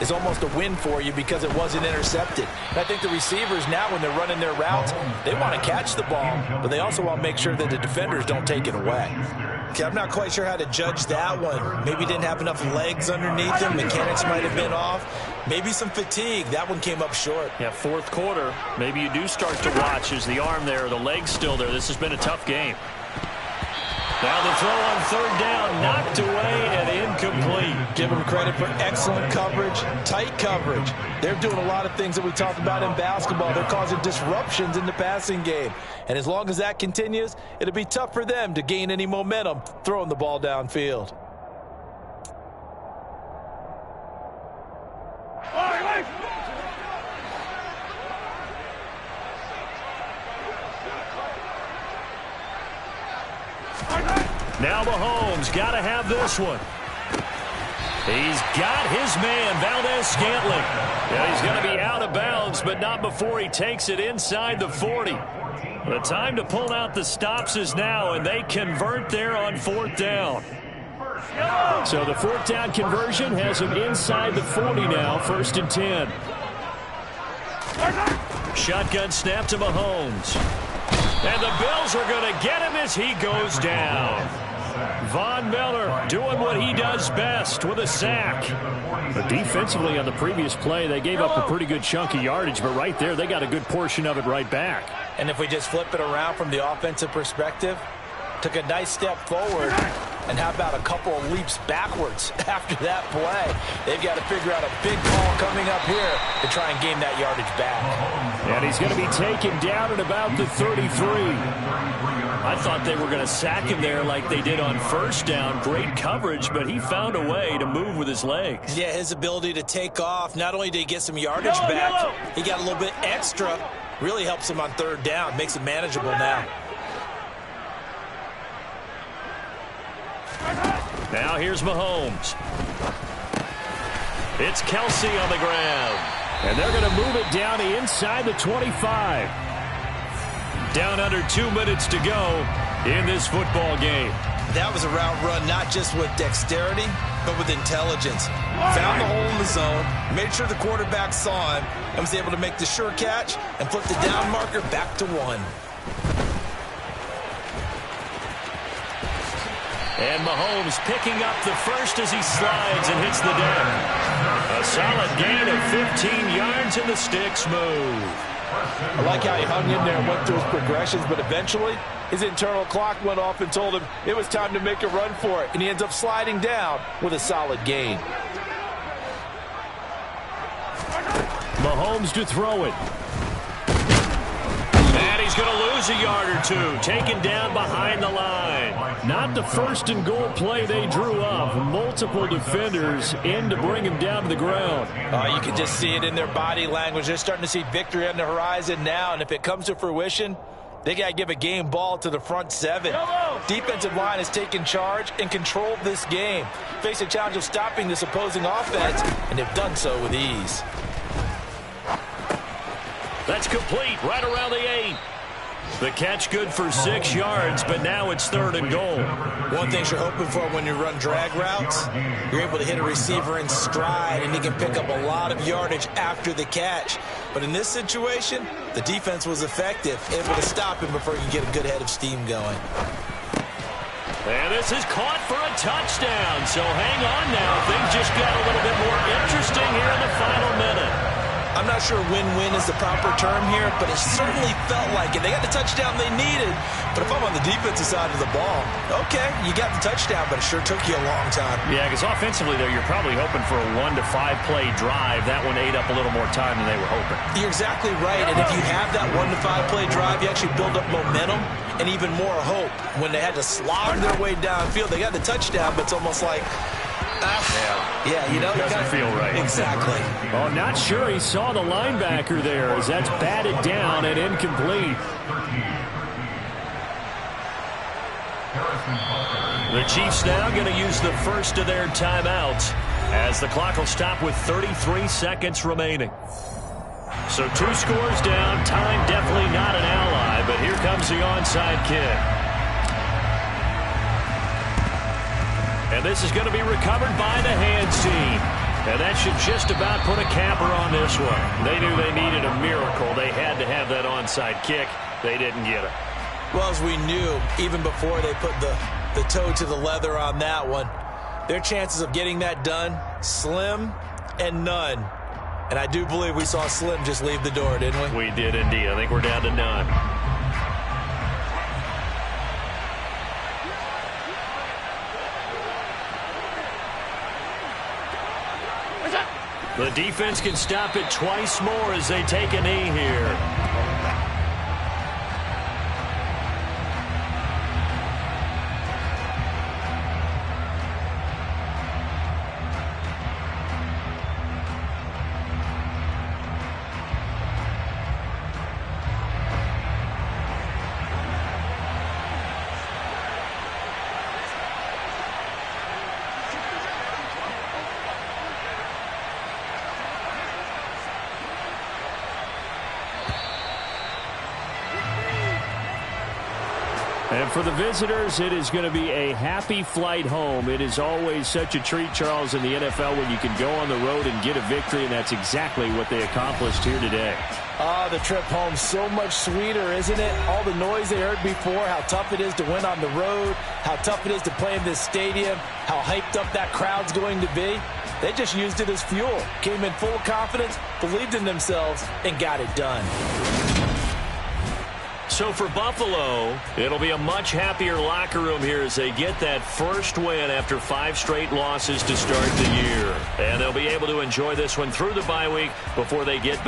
is almost a win for you because it wasn't intercepted. And I think the receivers now, when they're running their routes, they want to catch the ball, but they also want to make sure that the defenders don't take it away. Okay, I'm not quite sure how to judge that one. Maybe didn't have enough legs underneath him. Mechanics might have been off. Maybe some fatigue. That one came up short. Yeah, fourth quarter. Maybe you do start to watch. Is the arm there, the leg's still there? This has been a tough game. Now the throw on third down, knocked away and incomplete. Give them credit for excellent coverage, tight coverage. They're doing a lot of things that we talked about in basketball. They're causing disruptions in the passing game. And as long as that continues, it'll be tough for them to gain any momentum throwing the ball downfield. Now Mahomes got to have this one. He's got his man, Valdez-Scantling. Yeah, he's going to be out of bounds, but not before he takes it inside the 40. The time to pull out the stops is now, and they convert there on fourth down. So the fourth down conversion has him inside the 40 now, 1st and 10. Shotgun snap to Mahomes. And the Bills are going to get him as he goes down. Von Miller doing what he does best with a sack. But defensively on the previous play, they gave up a pretty good chunk of yardage, but right there, they got a good portion of it right back. And if we just flip it around from the offensive perspective, took a nice step forward, and how about a couple of leaps backwards after that play? They've got to figure out a big call coming up here to try and gain that yardage back. And he's going to be taken down at about the 33. I thought they were going to sack him there like they did on first down. Great coverage, but he found a way to move with his legs. Yeah, his ability to take off, not only did he get some yardage back, he got a little bit extra. Really helps him on third down, makes it manageable now. Now here's Mahomes. It's Kelsey on the ground. And they're going to move it down inside the 25. Down under 2 minutes to go in this football game. That was a route run not just with dexterity, but with intelligence. Found the hole in the zone, made sure the quarterback saw him, and was able to make the sure catch and flip the down marker back to 1. And Mahomes picking up the first as he slides and hits the deck. A solid gain of 15 yards and the sticks move. I like how he hung in there and went through his progressions, but eventually his internal clock went off and told him it was time to make a run for it, and he ends up sliding down with a solid gain. Mahomes to throw it. And he's going to lose a yard or two, taken down behind the line. Not the first and goal play they drew up. Multiple defenders in to bring him down to the ground. You can just see it in their body language. They're starting to see victory on the horizon now, and if it comes to fruition, they got to give a game ball to the front 7. Defensive line has taken charge and controlled this game. Face a challenge of stopping this opposing offense, and they've done so with ease. That's complete right around the 8. The catch good for 6 yards, but now it's 3rd and goal. One thing you're hoping for when you run drag routes, you're able to hit a receiver in stride, and he can pick up a lot of yardage after the catch. But in this situation, the defense was effective, able to stop him before he could get a good head of steam going. And this is caught for a touchdown. So hang on now. Things just got a little bit more interesting here in the final minute. I'm not sure win-win is the proper term here, but it certainly felt like it. They got the touchdown they needed. But if I'm on the defensive side of the ball, okay, you got the touchdown, but it sure took you a long time. Yeah, because offensively, though, you're probably hoping for a 1 to 5 play drive. That one ate up a little more time than they were hoping. You're exactly right. And if you have that 1 to 5 play drive, you actually build up momentum and even more hope. When they had to slog their way downfield, they got the touchdown, but it's almost like, yeah, you know, doesn't feel right. Exactly. Oh, not sure he saw the linebacker there as that's batted down and incomplete. The Chiefs now going to use the first of their timeouts as the clock will stop with 33 seconds remaining. So 2 scores down. Time definitely not an ally, but here comes the onside kick. And this is going to be recovered by the hands team. And that should just about put a capper on this one. They knew they needed a miracle. They had to have that onside kick. They didn't get it. Well, as we knew, even before they put the toe to the leather on that one, their chances of getting that done, slim and none. And I do believe we saw Slim just leave the door, didn't we? We did indeed. I think we're down to none. The defense can stop it twice more as they take a knee here. And for the visitors, it is going to be a happy flight home. It is always such a treat, Charles, in the NFL when you can go on the road and get a victory, and that's exactly what they accomplished here today. The trip home so much sweeter, isn't it? All the noise they heard before, how tough it is to win on the road, how tough it is to play in this stadium, how hyped up that crowd's going to be. They just used it as fuel, came in full of confidence, believed in themselves, and got it done. So for Buffalo, it'll be a much happier locker room here as they get that first win after 5 straight losses to start the year. And they'll be able to enjoy this one through the bye week before they get back.